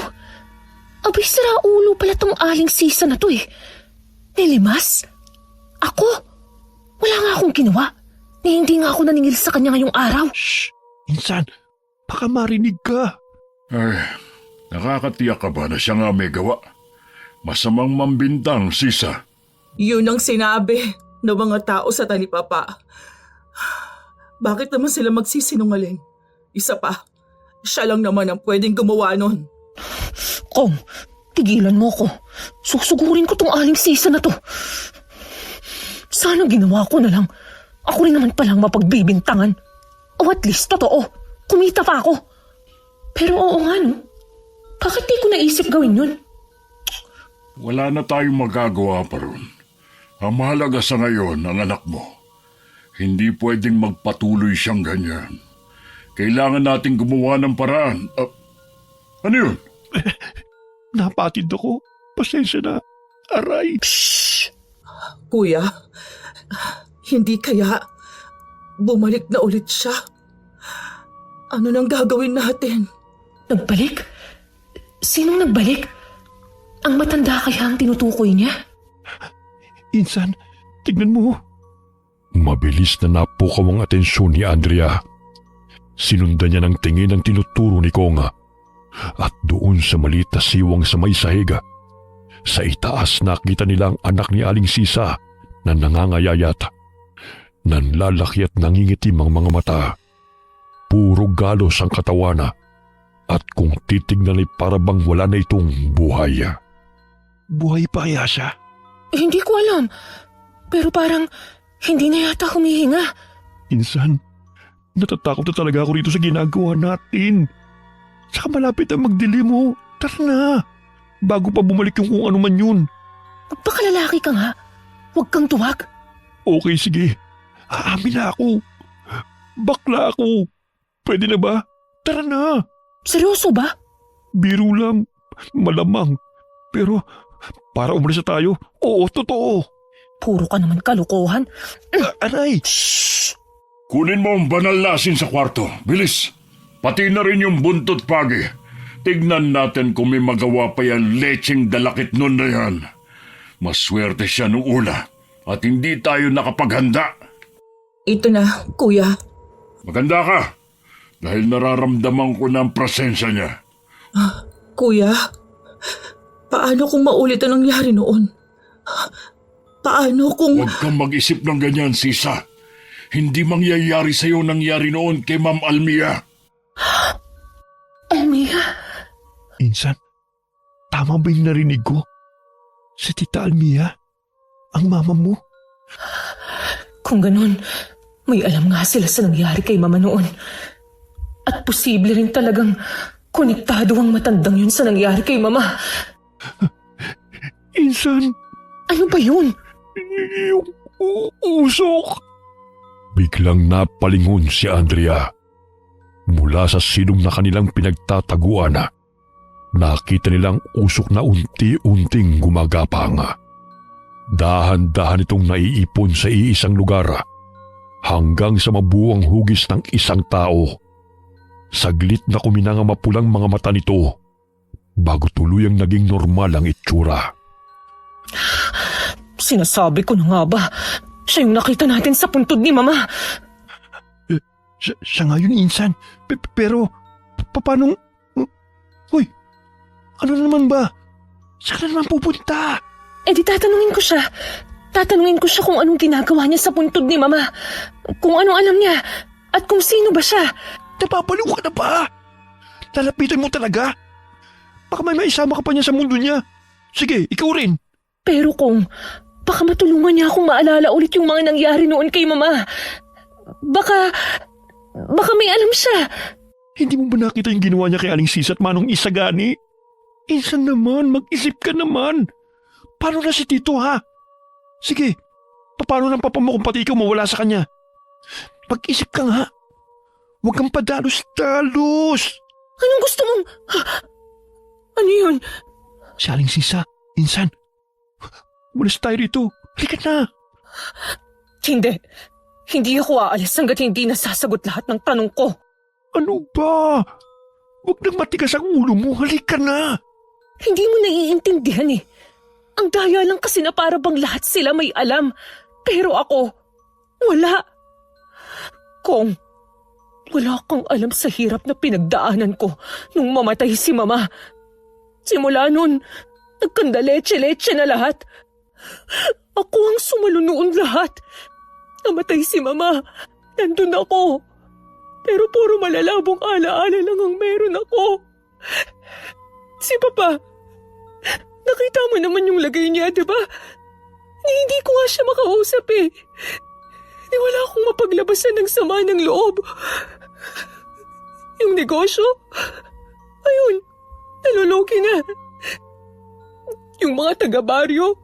Abay, sira ulo pala tong Aling Sisa na to eh. Nilimas? Ako? Wala nga akong ginawa. Hindi nga ako naningil sa kanya ngayong araw. Shh! Insan, baka marinig ka. Ay, nakakatiyak ka ba na siya nga may gawa? Masamang mambintang, Sisa. Yun ang sinabi ng mga tao sa talipapa. Bakit naman sila magsisinungaling? Isa pa, siya lang naman ang pwedeng gumawa nun. Kong, tigilan mo ko. Susugurin ko tong aling sisa na to. Sana ginawa ko na lang. Ako rin naman palang mapagbibintangan. O at least, totoo. Kumita pa ako. Pero oo nga no. Bakit di ko naisip gawin yun? Wala na tayong magagawa pa ron. Ang mahalaga sa ngayon ang anak mo. Hindi pwedeng magpatuloy siyang ganyan. Kailangan nating gumawa ng paraan. Ano yun? Napatid ako. Pasensya na. Aray. Kuya, hindi kaya bumalik na ulit siya? Ano nang gagawin natin? Nagbalik? Sinong nagbalik? Ang matanda kaya ang tinutukoy niya? Insan, tignan mo. Mabilis na napukaw ang atensyon ni Andrea. Sinundan niya ng tingin ang tinuturo ni Konga. At doon sa maliit na siwang sa may sahiga, sa itaas nakita nila ang anak ni Aling Sisa na nangangayayat. Nanlalaki at nangingitim ang mga mata. Puro galos ang katawan at kung titignan ay parabang wala na itong buhay. Buhay pa kaya siya? Hindi ko alam. Pero parang hindi na yata humihinga. Insan, natatakot na talaga ako rito sa ginagawa natin. Saka malapit ang magdilim mo. Tara na. Bago pa bumalik yung kung ano man yun. Magpakalalaki ka nga. Huwag kang tuwag. Okay, sige. Aamin na ako. Bakla ako. Pwede na ba? Tara na. Seryoso ba? Biro lang. Malamang. Pero para umalis na tayo, oo, totoo. Puro ka naman kalukuhan. Aray! Kunin mo ang banal na asin sa kwarto. Bilis! Pati na rin yung buntot pagi. Tignan natin kung may magawa pa yan lecheng dalakit nun na yan. Maswerte siya nung una at hindi tayo nakapaghanda. Ito na, kuya. Maganda ka dahil nararamdaman ko na ang presensya niya. Kuya, paano kung maulit ang nangyari noon? Paano kung... Huwag kang mag-isip ng ganyan, Sisa. Hindi mangyayari sa'yo nangyari noon kay Ma'am Almia. Almia? Insan, tama ba yung narinig ko? Si Tita Almia? Ang mama mo? Kung ganun, may alam nga sila sa nangyari kay Mama noon. At posible rin talagang konektado ang matandang yun sa nangyari kay Mama. Insan, Ano ba yun? yung usok. Biglang napalingon si Andrea. Mula sa silong na kanilang pinagtataguan, nakita nilang usok na unti-unting gumagapang. Dahan-dahan itong naiipon sa iisang lugar hanggang sa mabuwang hugis ng isang tao. Saglit na kuminang ang mapulang mga mata nito bago tuluyang naging normal ang itsura. Sinasabi ko na nga ba, siya yung nakita natin sa puntod ni Mama. Siya nga yun, Insan. Pero, paano... Hoy, ano na naman ba? Saan na naman pupunta? Eh di tatanungin ko siya. Tatanungin ko siya kung anong ginagawa niya sa puntod ni Mama. Kung anong alam niya. At kung sino ba siya. Napapaliw ka na ba? Lalapitan mo talaga? Baka may maisama ka pa niya sa mundo niya. Sige, ikaw rin. Pero kung baka matulungan niya akong maalala ulit yung mga nangyari noon kay Mama. Baka may alam siya. Hindi mo ba nakita yung ginawa niya kay Aling Sisa at Manong Isagani? Insan naman, mag-isip ka naman. Paano na si Tito, ha? Sige, paano ng papa mo kung pati ikaw mawala sa kanya? Mag-isip ka nga. Huwag kang padalos-dalos. Anong gusto mong... Ano yun? Si Aling Sisa, Insan. Umalis tayo rito. Halika na. Hindi. Hindi ako aalis hanggat hindi nasasagot lahat ng tanong ko. Ano ba? Huwag nang matigas ang ulo mo. Halika na. Hindi mo naiintindihan eh. Ang daya lang kasi na para bang lahat sila may alam. Pero ako, wala. Kong, wala kang alam sa hirap na pinagdaanan ko nung mamatay si Mama. Simula nun, nagkandaleche-leche na lahat. Ako ang sumalo noon lahat. Namatay si Mama. Nandun ako. Pero puro malalabong alaala lang ang meron ako. Si Papa, nakita mo naman yung lagay niya, di ba? Hindi ko nga siya makausap eh. Wala akong mapaglabasan ng sama ng loob. Yung negosyo, ayun, nalulugi na. Yung mga taga-baryo,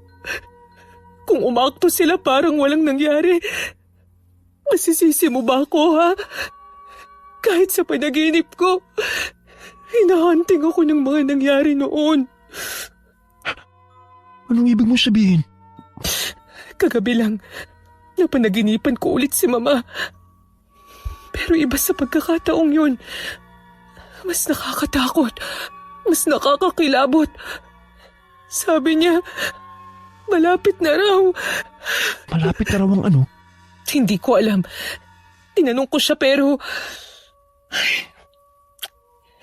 kung umakto sila parang walang nangyari, masisisi mo ba ako, ha? Kahit sa panaginip ko, hinahunting ako ng mga nangyari noon. Anong ibig mo sabihin? Kagabi lang, napanaginipan ko ulit si Mama. Pero iba sa pagkakataong yun. Mas nakakatakot, mas nakakakilabot. Sabi niya, malapit na raw. Malapit na raw ang ano? Hindi ko alam. Tinanong ko siya pero...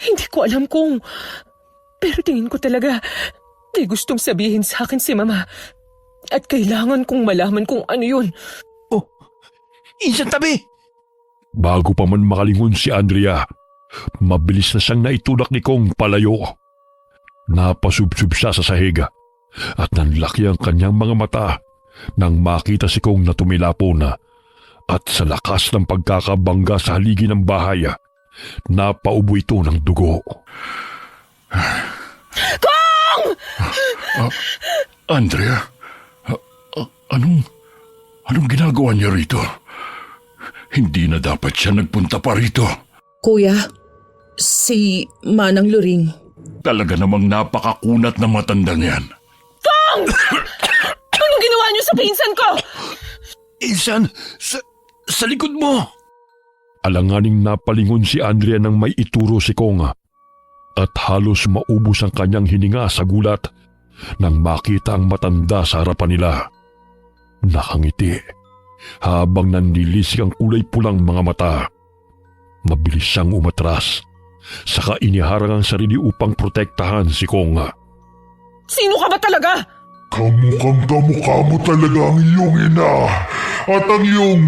hindi ko alam kung... Pero tingin ko talaga, may gustong sabihin sa akin si Mama. At kailangan kong malaman kung ano yun. Oh, Insan, tabi! Bago pa man makalingon si Andrea, mabilis na siyang naitulak ni Kong palayo. Napasubsub siya sa sahiga at nanlaki ang kanyang mga mata nang makita si Kong na tumilapo na at sa lakas ng pagkakabangga sa haligi ng bahay, napaubo ito ng dugo. Kong! Andrea, anong ginagawa niya rito? Hindi na dapat siya nagpunta pa rito. Kuya, si Manang Luring. Talaga namang napakakunat na matandang yan. Kong! Anong ginawa niyo sa pinsan ko? Insan, sa likod mo! Alanganing napalingon si Andrea nang may ituro si Kong at halos maubos ang kanyang hininga sa gulat nang makita ang matanda sa harapan nila. Nakangiti habang nanlilisik ang kulay pulang mga mata. Mabilis siyang umatras, saka iniharang ang sarili upang protektahan si Kong. Sino ka ba talaga? Kamukhang-kamukha mo talaga ang iyong ina at ang iyong...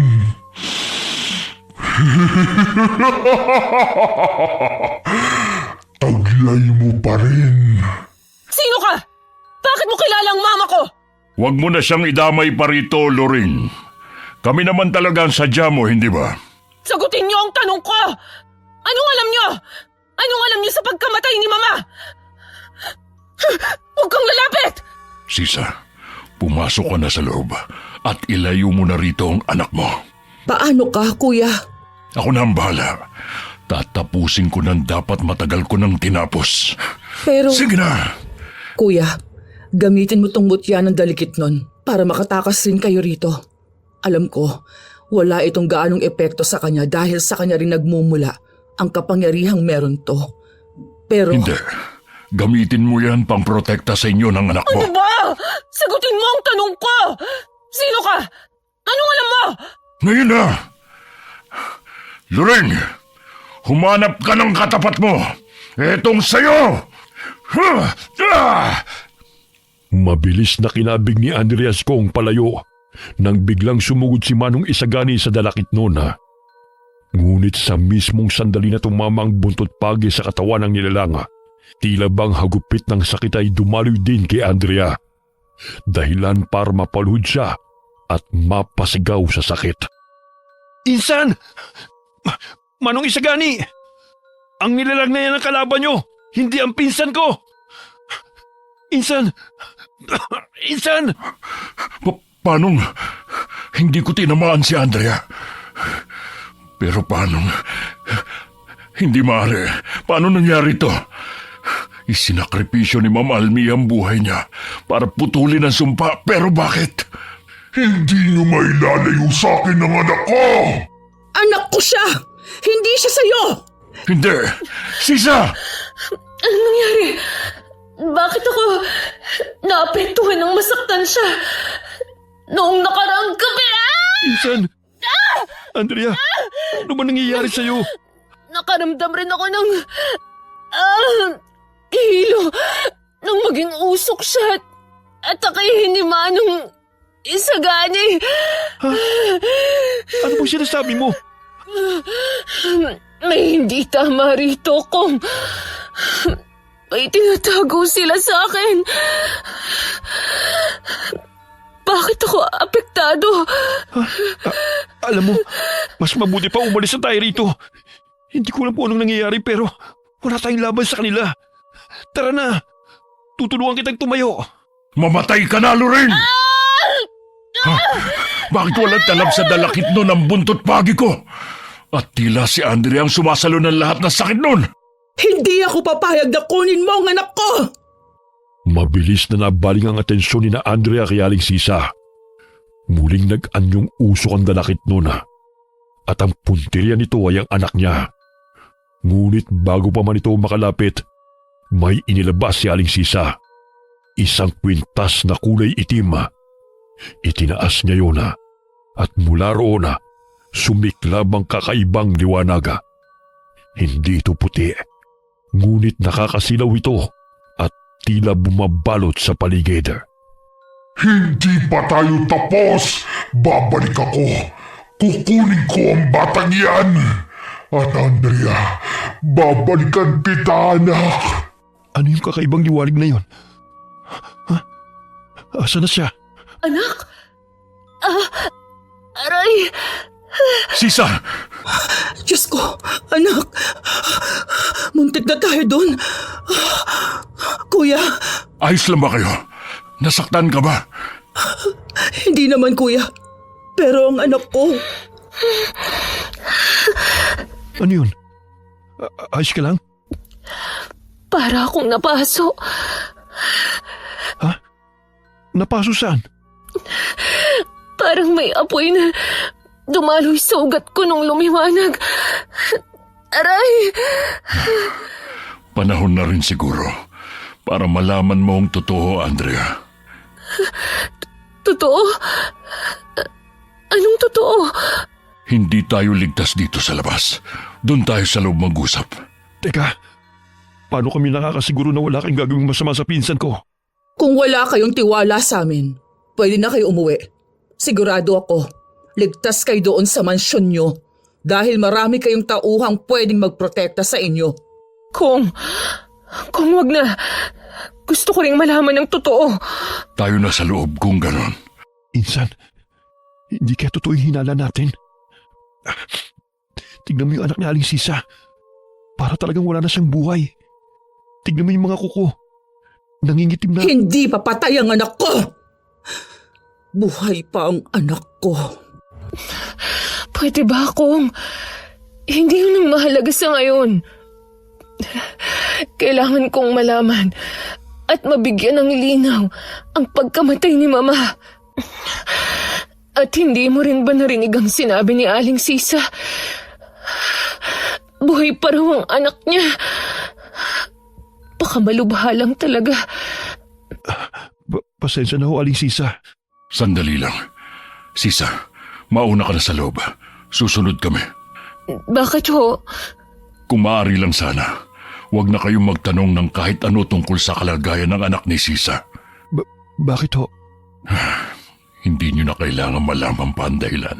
Taglay mo pa rin. Sino ka? Bakit mo kilala ang mama ko? Huwag mo na siyang idamay pa rito, Loring. Kami naman talaga ang sadya mo, hindi ba? Sagutin niyo ang tanong ko! Anong alam niyo? Anong alam niyo sa pagkamatay ni Mama? Huwag kang lalapit! Sisa, pumasok ka na sa loob at ilayo mo na rito ang anak mo. Paano ka, kuya? Ako na ang bahala. Tatapusin ko ng dapat matagal ko nang tinapos. Pero... Sige na! Kuya, gamitin mo tong mutya ng dalikit nun para makatakas rin kayo rito. Alam ko, wala itong gaanong epekto sa kanya dahil sa kanya rin nagmumula ang kapangyarihang meron to. Pero... Hindi. Gamitin mo yan pang protekta sa inyo ng anak mo. Ano ba? Sagutin mo ang tanong ko! Sino ka? Anong alam mo? Ngayon na! Loring, humanap ka ng katapat mo. Etong sayo! Mabilis na kinabig ni Andreas Kong palayo nang biglang sumugod si Manong Isagani sa dalakit noon. Ngunit sa mismong sandali na tumama ang buntot pagi sa katawan ng nilalang, tila bang hagupit ng sakit ay dumaloy din kay Andrea. Dahilan para mapaluhod siya at mapasigaw sa sakit. Insan! Manong Isagani! Ang nilalang na yan ang kalaban nyo, hindi ang pinsan ko! Insan! Insan! Paano? Hindi ko tinamaan si Andrea. Pero paano? Hindi maaari. Paano nangyari ito? Isinakripisyo ni Ma'am Almi ang buhay niya para putulin ang sumpa. Pero bakit? Hindi niyo mailalayo sa akin ang anak ko! Anak ko siya! Hindi siya sa'yo! Hindi! Sisa! Anong nangyari? Bakit ako naapektuhan ng masaktan siya? Noong nakaraang gabi, Insan! Andrea! Ano ba nangyayari sa'yo? nakaramdam rin ako ng... hilo nang maging usok siya atakihin ni Manong Isagani. Ano bang sinasabi mo? May hindi tama rito kung may tinatago sila sa akin. Bakit ako apektado? Alam mo, mas mabuti pa umalis na tayo rito. Hindi ko alam po anong nangyayari pero wala tayong laban sa kanila. Tara na, tutulungan kitang tumayo. Mamatay ka na, Lorraine! Ha? Bakit walang talab sa dalakit nun ang buntot pagi ko? At tila si Andrea ang sumasalo ng lahat ng sakit nun. Hindi ako papayag na kunin mo ang anak ko! Mabilis na nabaling ang atensyon ni na Andrea kay Aling Sisa. Muling nag-anyong usok ang dalakit nun at ang puntirya nito ay ang anak niya. Ngunit bago pa man ito makalapit, may inilabas si Aling Sisa. Isang kwintas na kulay itim. Itinaas niya yun at mula roon sumiklab ang kakaibang liwanag. Hindi ito puti, ngunit nakakasilaw ito at tila bumabalot sa paligid. Hindi pa tayo tapos. Babalik ako. Kukunin ko ang batang yan. At Andrea, babalikan kita, anak. Ano yung kakaibang liwanag na yun? Asa na siya? Anak? Aray! Sisa! Diyos ko, anak. Muntik na tayo doon. Kuya, Ayos lang ba kayo? Nasaktan ka ba? hindi naman kuya. Pero ang anak ko, Ano yun? Ayos ka lang? Para akong napaso. Napaso saan? Parang may apoy na dumaloy sa ugat ko nung lumiwanag. Aray! Panahon na rin siguro para malaman mo ang totoo, Andrea. Totoo? Anong totoo? Hindi tayo ligtas dito sa labas. Doon tayo sa loob mag-usap. Teka, paano kami nakakasiguro na wala kayong gagawing masama sa pinsan ko? kung wala kayong tiwala sa amin, pwede na kayo umuwi. Sigurado ako, ligtas kayo doon sa mansyon nyo dahil marami kayong tauhang pwedeng magprotekta sa inyo. Kung wag na, gusto ko ring malaman ng totoo. Tayo na sa loob kung ganon. Insan, hindi kaya totoo yung hinala natin. Tignan mo yung anak ni Aling Sisa. Para talagang wala na siyang buhay. Tignan mo yung mga kuko. Nangingitim na. Hindi papatay ang anak ko! Buhay pa ang anak ko. Pwede ba akong hindi yun ang mahalaga sa ngayon? Kailangan kong malaman at mabigyan ng linaw ang pagkamatay ni Mama. At hindi mo rin ba narinig ang sinabi ni Aling Sisa? Buhay pa raw ang anak niya. Baka malubha lang talaga. Pasensya na ho, Aling Sisa. Sandali lang. Sisa, mauna ka na sa loob. Susunod kami. Bakit ho? Kung maaari lang sana, huwag na kayong magtanong ng kahit ano tungkol sa kalagayan ng anak ni Sisa. Bakit ho? Hindi nyo na kailangan malaman pa ang dahilan.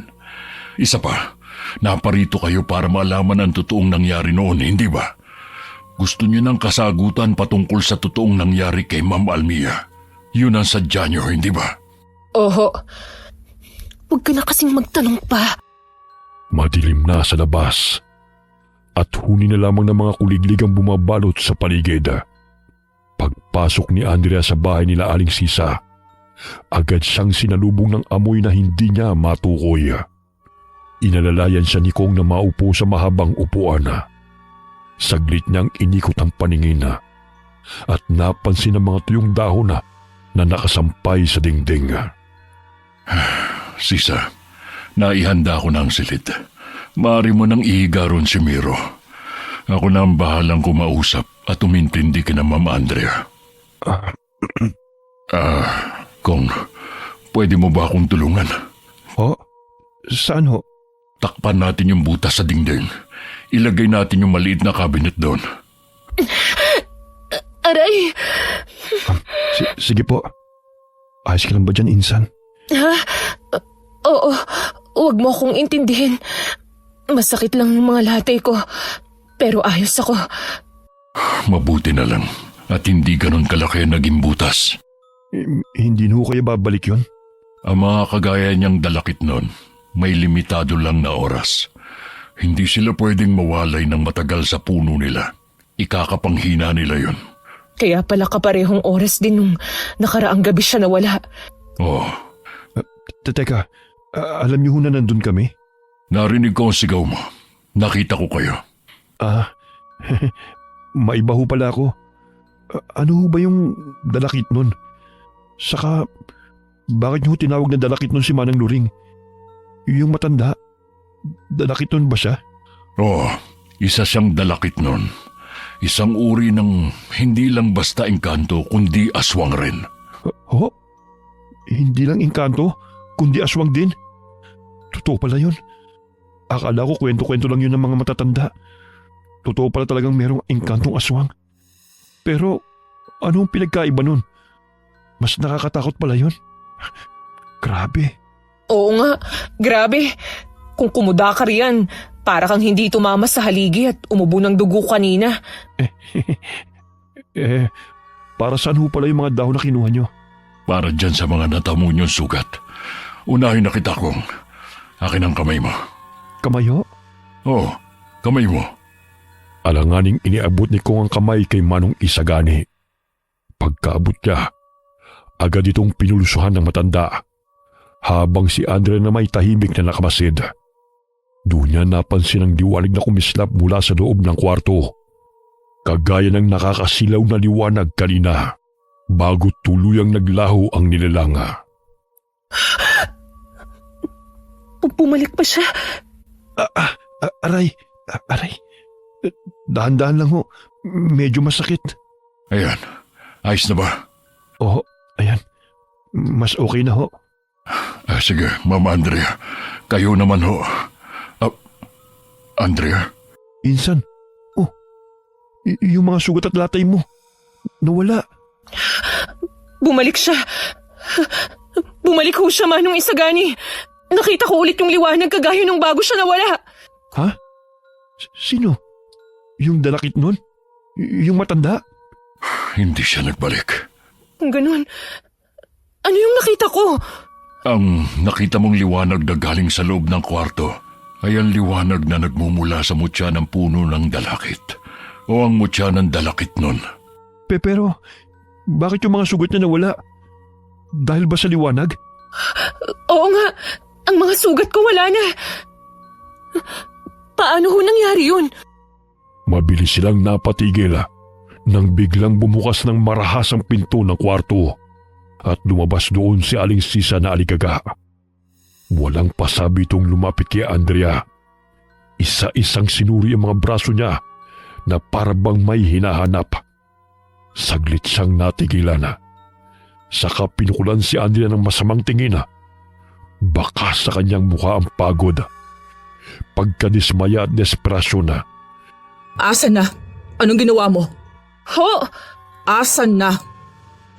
Isa pa, naparito kayo para malaman ang totoong nangyari noon, hindi ba? Gusto nyo ng kasagutan patungkol sa totoong nangyari kay Ma'am Almia. Yun ang sadya nyo, hindi ba? Oho. Huwag ka na kasing magtanong pa. Madilim na sa labas. At huni na lamang ng mga kuliglig ang bumabalot sa paligid. Pagpasok ni Andrea sa bahay nila Aling Sisa, agad siyang sinalubong ng amoy na hindi niya matukoy. Inalalayan siya ni Kong na maupo sa mahabang upuan. Saglit niyang inikot ang paningin at napansin ang mga tuyong dahon na nakasampay sa dingding. Sisa, naihanda ko na ang silid. Maaari mo nang ihiga ron si Miro. Ako na ang bahalang kumausap at umintindi kina Ma'am Andrea. Kung pwede mo ba akong tulungan? Ho? Saan ho? Takpan natin yung butas sa dingding. Ilagay natin yung maliit na cabinet doon. Aray! Sige po. Ayos ka lang ba dyan, Insan? Ha? Oo, huwag mo akong intindihin. Masakit lang yung mga latay ko. Pero ayos ako. Mabuti na lang at hindi ganon kalaki ang naging butas. Hindi na ho kaya babalik yon? Ang mga kagaya niyang dalakit nun, may limitado lang na oras. Hindi sila pwedeng mawalay ng matagal sa puno nila. Ikakapanghina nila yon. Kaya pala kaparehong oras din nung nakaraang gabi siya nawala. Oh, Teka, alam niyo ho na nandun kami? narinig ko ang sigaw mo. Nakita ko kayo. Ah, maiba ho pala ako. Ano ho ba yung dalakit nun? Saka, bakit niyo ho tinawag na dalakit nun si Manang Luring? Yung matanda, dalakit nun ba siya? Oo, isa siyang dalakit nun. Isang uri ng hindi lang basta engkanto kundi aswang rin. Ho? Hindi lang engkanto, kundi aswang din? Totoo pala yun. Akala ko kwento-kwento lang yun ng mga matatanda. Totoo pala talagang merong engkantong aswang. Pero, anong pinagkaiba nun? Mas nakakatakot pala yun. Grabe. Oo nga, grabe. Kung kumuda ka riyan, para kang hindi tumama sa haligi at umubo ng dugo kanina. Para saan ho pala yung mga dahon na kinuha nyo? Para dyan sa mga natamo niyong sugat. Unahin na kita kong akin ang kamay mo. Kamayo? Oo, kamay mo. Alanganing iniabot ni Kong ang kamay kay Manong Isagani. Pagkaabot niya, agad itong pinulusuhan ng matanda, habang si Andrea na may tahimik na nakamasid. Doon niya napansin ang liwanag na kumislap mula sa loob ng kwarto, kagaya ng nakakasilaw na liwanag kanina, bago tuluyang naglaho ang nilalanga. Bumalik pa siya. Aray. Dahan-dahan lang ho. Medyo masakit. Ayan, ayos na ba? Oo, ayan. Mas okay na ho. Sige, Mama Andrea. Kayo naman ho. Andrea? Insan. Oh, yung mga sugat at latay mo. Nawala. Bumalik siya. Bumalik ho siya, Manong Isagani. Nakita ko ulit yung liwanag kagaya nung bago siya nawala. Ha? Sino? Yung dalakit nun? Yung matanda? Hindi siya nagbalik. Kung ganun, ano yung nakita ko? Ang nakita mong liwanag na galing sa loob ng kwarto ay ang liwanag na nagmumula sa mutya ng puno ng dalakit o ang mutya ng dalakit nun. Pero, bakit yung mga sugat niya nawala? Dahil ba sa liwanag? Oo nga, ang mga sugat ko wala na. Paano ho nangyari yun? Mabilis silang napatigil nang biglang bumukas ng marahasang pinto ng kwarto at lumabas doon si Aling Sisa na aligaga. Walang pasabi itong lumapit kay Andrea. Isa-isang sinuri ang mga braso niya na parabang may hinahanap. Saglit siyang natigilan. Saka pinukulan si Andrea ng masamang tingin. Baka sa kanyang mukha ang pagod, pagkadismaya at desperasyon na. Asan na? Anong ginawa mo? Ho! Asan na?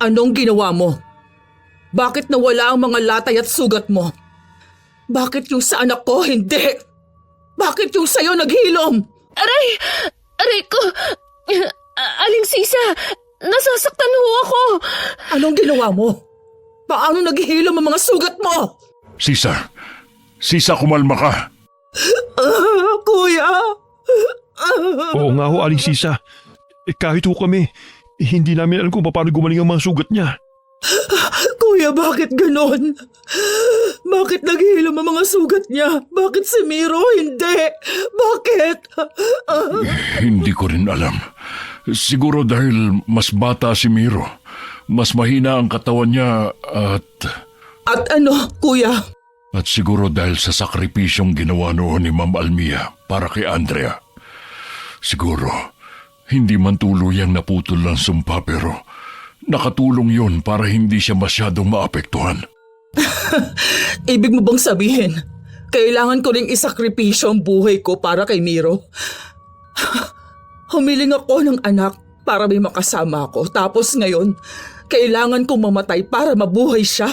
Anong ginawa mo? Bakit nawala ang mga latay at sugat mo? Bakit yung sa anak ko hindi? Bakit yung sa'yo naghilom? Aray! Aray ko! Aling Sisa! Nasasaktan ho ako! Anong ginawa mo? Paano naghihilom ang mga sugat mo? Sisa! Sisa, kumalma ka! Kuya! Oo nga ho, Aling Sisa. Kahit ho kami, hindi namin alam kung paano gumaling ang mga sugat niya. Kuya, bakit ganon? Bakit naghihilom ang mga sugat niya? Bakit si Miro hindi? Bakit? Hindi ko rin alam. Siguro dahil mas bata si Miro. Mas mahina ang katawan niya At ano, kuya? At siguro dahil sa sakripisyong ginawa noon ni Ma'am Almia para kay Andrea. Siguro, hindi man tuluyang naputol ang sumpa pero nakatulong yon para hindi siya masyadong maapektuhan. Ibig mo bang sabihin, kailangan ko ring isakripisyo ang buhay ko para kay Miro? Humiling ako ng anak para may makasama ako. Tapos ngayon, Kailangan kong mamatay para mabuhay siya.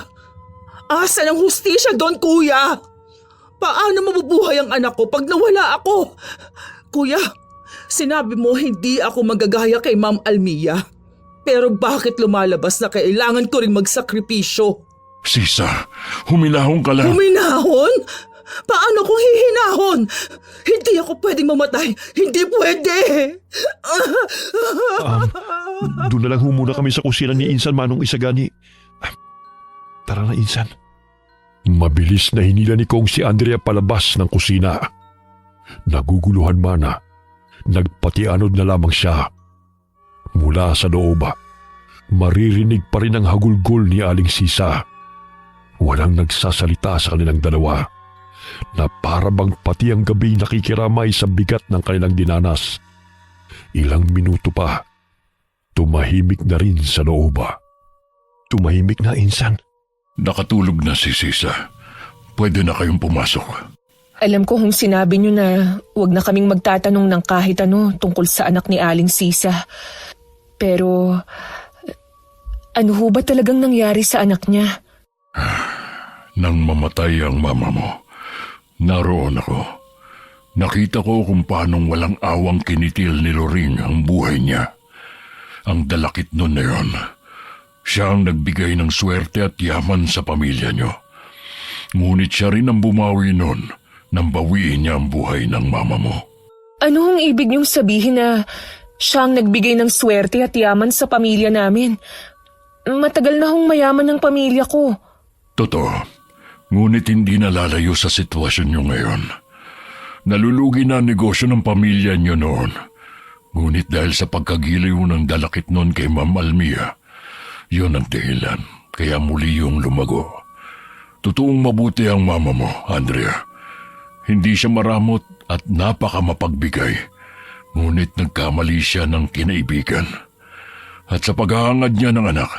Asan ang hustisya doon, kuya? Paano mabubuhay ang anak ko pag nawala ako? Kuya, sinabi mo hindi ako magagaya kay Ma'am Almia. Pero bakit lumalabas na kailangan ko rin magsakripisyo? Sisa, huminahon ka lang. Huminahon? Paano kung hihinahon? Hindi ako pwedeng mamatay. Hindi pwede. Doon na lang muna kami sa kusina ni Insan, Manong Isagani. Tara na, Insan. Mabilis na hinila ni Kong si Andrea palabas ng kusina. Naguguluhan mana. Nagpatianod na lamang siya. Mula sa loob, maririnig pa rin ang hagulgol ni Aling Sisa. Walang nagsasalita sa kanilang dalawa, na para bang pati ang gabi nakikiramay sa bigat ng kanilang dinanas. Ilang minuto pa, tumahimik na rin sa loob. Tumahimik na, Insan. Nakatulog na si Sisa. Pwede na kayong pumasok. Alam ko kung sinabi niyo na huwag na kaming magtatanong ng kahit ano tungkol sa anak ni Aling Sisa. Pero ano ho ba talagang nangyari sa anak niya? Nang mamatay ang mama mo, naroon ako. Nakita ko kung paanong walang awang kinitil ni Loring ang buhay niya. Ang dalakit nun na yon. Siya ang nagbigay ng swerte at yaman sa pamilya niyo. Ngunit siya rin ang bumawi nun nang bawiin niya ang buhay ng mama mo. Ano ang ibig niyong sabihin na siya ang nagbigay ng swerte at yaman sa pamilya namin? Matagal na hong mayaman ng pamilya ko. Totoo, ngunit hindi nalalayo sa sitwasyon niyo ngayon. Nalulugi na ang negosyo ng pamilya niyo noon. Ngunit dahil sa pagkagiliw ng dalakit noon kay Ma'am Almia, yun ang dahilan, kaya muli yung lumago. Totoong mabuti ang mama mo, Andrea. Hindi siya maramot at napaka mapagbigay. Ngunit nagkamali siya ng kinaibigan. At sa paghahangad niya ng anak,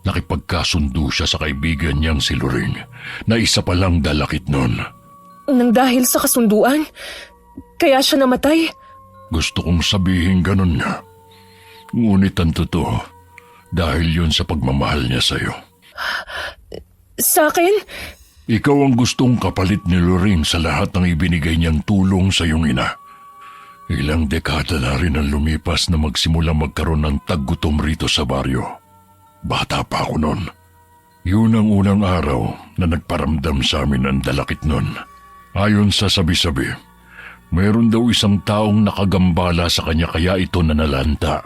nakipagkasundo siya sa kaibigan niyang si Loring na isa palang dalakit noon. Nang dahil sa kasunduan, kaya siya namatay? Gusto kong sabihin ganun nga. Ngunit ang totoo, dahil yun sa pagmamahal niya sa'yo. Sa akin? Ikaw ang gustong kapalit ni Loring sa lahat ng ibinigay niyang tulong sa iyong ina. Ilang dekada na rin ang lumipas na magsimula magkaroon ng taggutom rito sa baryo. Bata pa ako noon. Yun ang unang araw na nagparamdam sa amin ang dalakit noon. Ayon sa sabi-sabi, mayroon daw isang taong nakagambala sa kanya kaya ito nanalanta.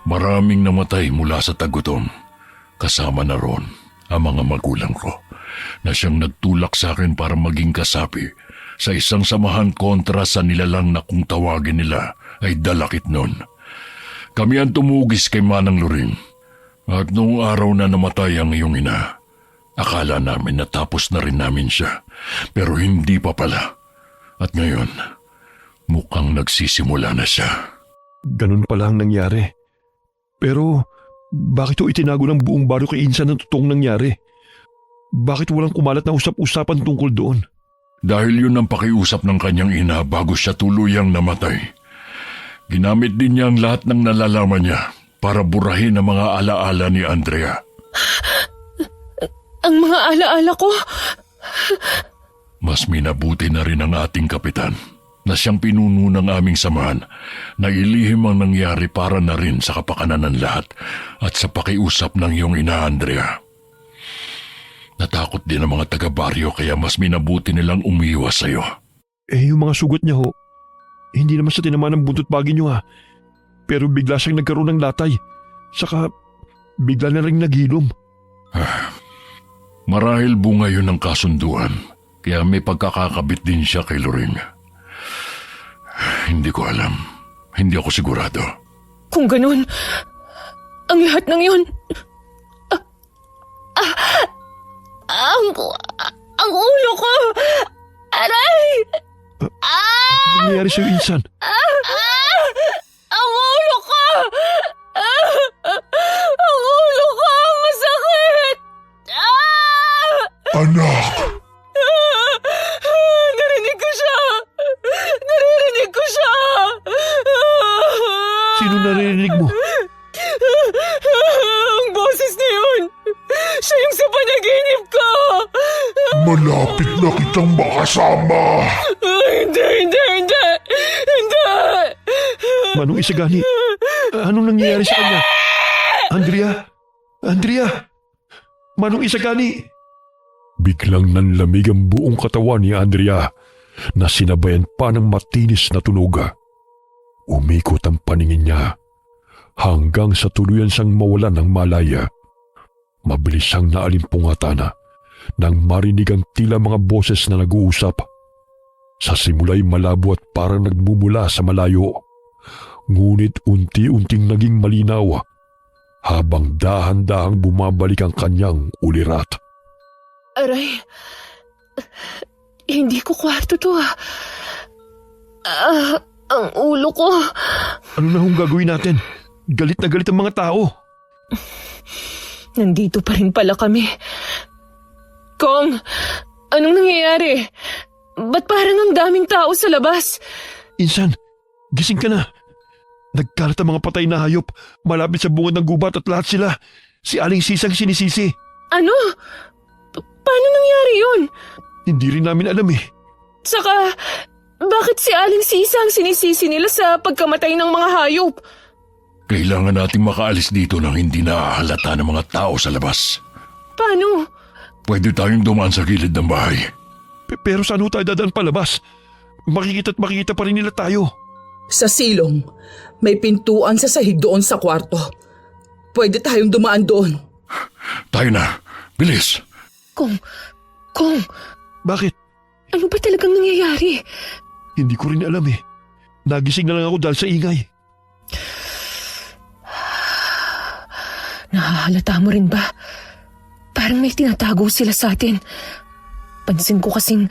Maraming namatay mula sa tagutom. Kasama na ron ang mga magulang ko na siyang nagtulak sa akin para maging kasapi sa isang samahan kontra sa nilalang na kung tawagin nila ay dalakit noon. Kami ang tumugis kay Manang Loring at noong araw na namatay ang iyong ina, akala namin natapos na rin namin siya pero hindi pa pala. At ngayon, mukhang nagsisimula na siya. Ganun pala ang nangyari. Pero bakit o itinago ng buong baryo kay Insan ang totoong nangyari? Bakit walang kumalat na usap-usapan tungkol doon? Dahil yun ang pakiusap ng kanyang ina bago siya tuluyang namatay. Ginamit din niya ang lahat ng nalalaman niya para burahin ang mga alaala ni Andrea. Ang mga alaala ko? Mas minabuti na rin ang ating kapitan na siyang pinuno ng aming samahan na ilihim ang nangyari para na rin sa kapakanan ng lahat at sa pakiusap ng iyong ina, Andrea. Natakot din ang mga taga-baryo kaya mas minabuti nilang umiwas sa'yo. Yung mga sugat niya ho, hindi naman sa tinamaan ng buntot bagi niyo ha. Pero bigla siyang nagkaroon ng latay. Saka bigla na rin naghilom. Marahil bunga yun ng kasunduan kaya may pagkakakabit din siya kay Loring. Hindi ko alam. Hindi ako sigurado. Kung ganun, ang lahat ng yun... Ang ulo ko! Aray! Ano nangyari sa'yo, Insan? Ang ulo ko! Ang ulo ko! Masakit! Anak! Narinig ko siya! Naririnig ko siya! Sino naririnig mo? Ang Malapit na kitang makasama. Hindi! Hindi! Manong Isagani, anong nangyayari sa kanya? Andrea! Manong Isagani! Biglang nanlamig ang buong katawan ni Andrea na sinabayan pa ng matinis na tunog. Umikot ang paningin niya hanggang sa tuluyan siyang mawalan ng malaya. Mabilis siyang naalimpungatan nang marinig ang tila mga boses na nag-uusap. Sa simula'y malabo at parang nagmumula sa malayo, ngunit unti-unting naging malinaw habang dahan-dahang bumabalik ang kanyang ulirat. Aray, hindi ko kwarto to. Ang ulo ko. Ano na hong gagawin natin? Galit na galit ang mga tao. Nandito pa rin pala kami. Kong, anong nangyayari? Ba't parang ang daming tao sa labas? Insan, gising ka na. Nagkalat ang mga patay na hayop malapit sa bungad ng gubat at lahat sila. Si Aling Sisang sinisisi. Ano? Paano nangyari yun? Hindi rin namin alam eh. Saka, bakit si Aling Sisang sinisisi nila sa pagkamatay ng mga hayop? Kailangan nating makaalis dito nang hindi nahahalata ng mga tao sa labas. Paano? Pwede tayong dumaan sa gilid ng bahay. Pero saan ho tayo dadaan palabas? Makikita pa rin nila tayo. Sa silong, may pintuan sa sahig doon sa kwarto. Pwede tayong dumaan doon. Tayo na. Bilis. Kong, Bakit? ano ba talagang nangyayari? Hindi ko rin alam eh. Nagising na lang ako dahil sa ingay. Nahahalata mo rin ba? Parang may tinatago sila sa atin. Pansin ko kasing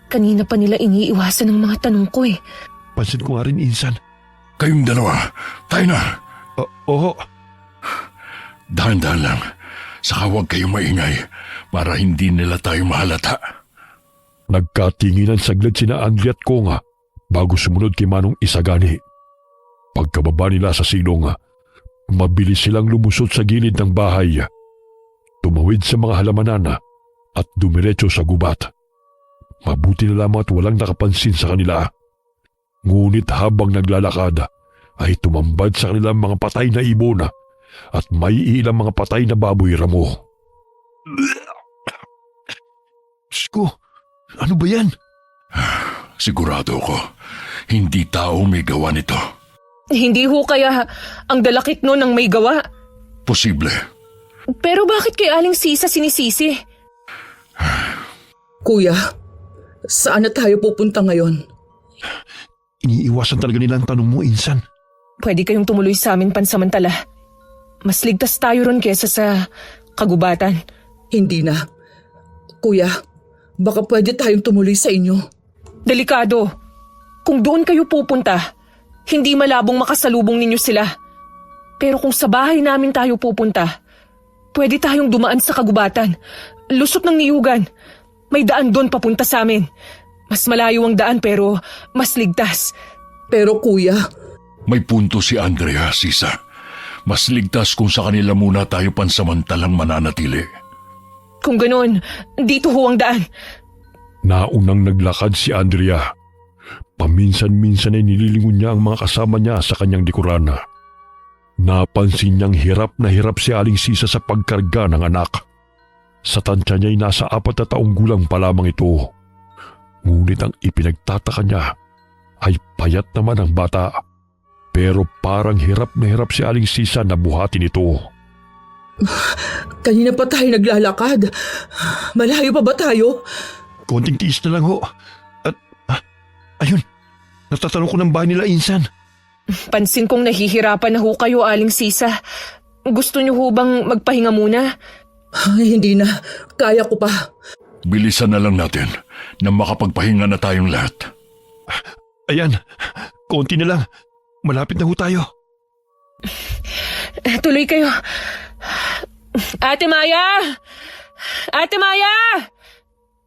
kanina pa nila iniiwasan ng mga tanong ko eh. Pansin ko nga rin, Insan. Kayong dalawa. Tayo na. Oo. Dahan-dahan lang. Saka huwag kayong maingay para hindi nila tayo mahalata. Nagkatinginan saglit sina Andrea at Konga bago sumunod kay Manong Isagani. Pagkababa nila sa silong, mabilis silang lumusot sa gilid ng bahay. Tumawid sa mga halamanan at dumiretso sa gubat. Mabuti na lamang at walang nakapansin sa kanila. Ngunit habang naglalakad ay tumambad sa kanilang mga patay na ibon at may ilang mga patay na baboy ramo. Diyos ko, ano ba yan? Sigurado ko, hindi tao may gawa nito. Hindi ho kaya ang dalakit no ng may gawa. Posible. Pero bakit kay Aling Sisa sinisisi? Kuya, saan na tayo pupunta ngayon? Iniiwasan talaga nila ang tanong mo, Insan. Pwede kayong tumuloy sa amin pansamantala. Mas ligtas tayo ron kesa sa kagubatan. Hindi na. Kuya, baka pwede tayong tumuloy sa inyo. Delikado. Kung doon kayo pupunta, hindi malabong makasalubong ninyo sila. Pero kung sa bahay namin tayo pupunta, pwede tayong dumaan sa kagubatan. Lusot ng niyugan. May daan doon papunta sa amin. Mas malayo ang daan pero mas ligtas. Pero kuya, May punto si Andrea, Sisa. Mas ligtas kung sa kanila muna tayo pansamantalang mananatili. Kung ganoon, dito ho ang daan. Naunang naglakad si Andrea. Paminsan-minsan ay nililingon niya ang mga kasama niya sa kanyang likuran. Napansin niyang hirap na hirap si Aling Sisa sa pagkarga ng anak. Sa tansya niya ay nasa 4 na taong gulang pa lamang ito. Ngunit ang ipinagtataka niya ay payat naman ang bata. Pero parang hirap na hirap si Aling Sisa na buhatin ito. kanina pa tayo naglalakad. Malayo pa ba tayo? Konting tiis na lang ho. At ayun, natatanong ko ng bahay nila, Insan. Pansin kong nahihirapan na ho kayo, Aling Sisa. Gusto niyo ho bang magpahinga muna? Ay, hindi na. Kaya ko pa. Bilisan na lang natin na makapagpahinga na tayong lahat. Ayan, konti na lang. Malapit na ho tayo. Tuloy kayo. Ate Maya! Ate Maya!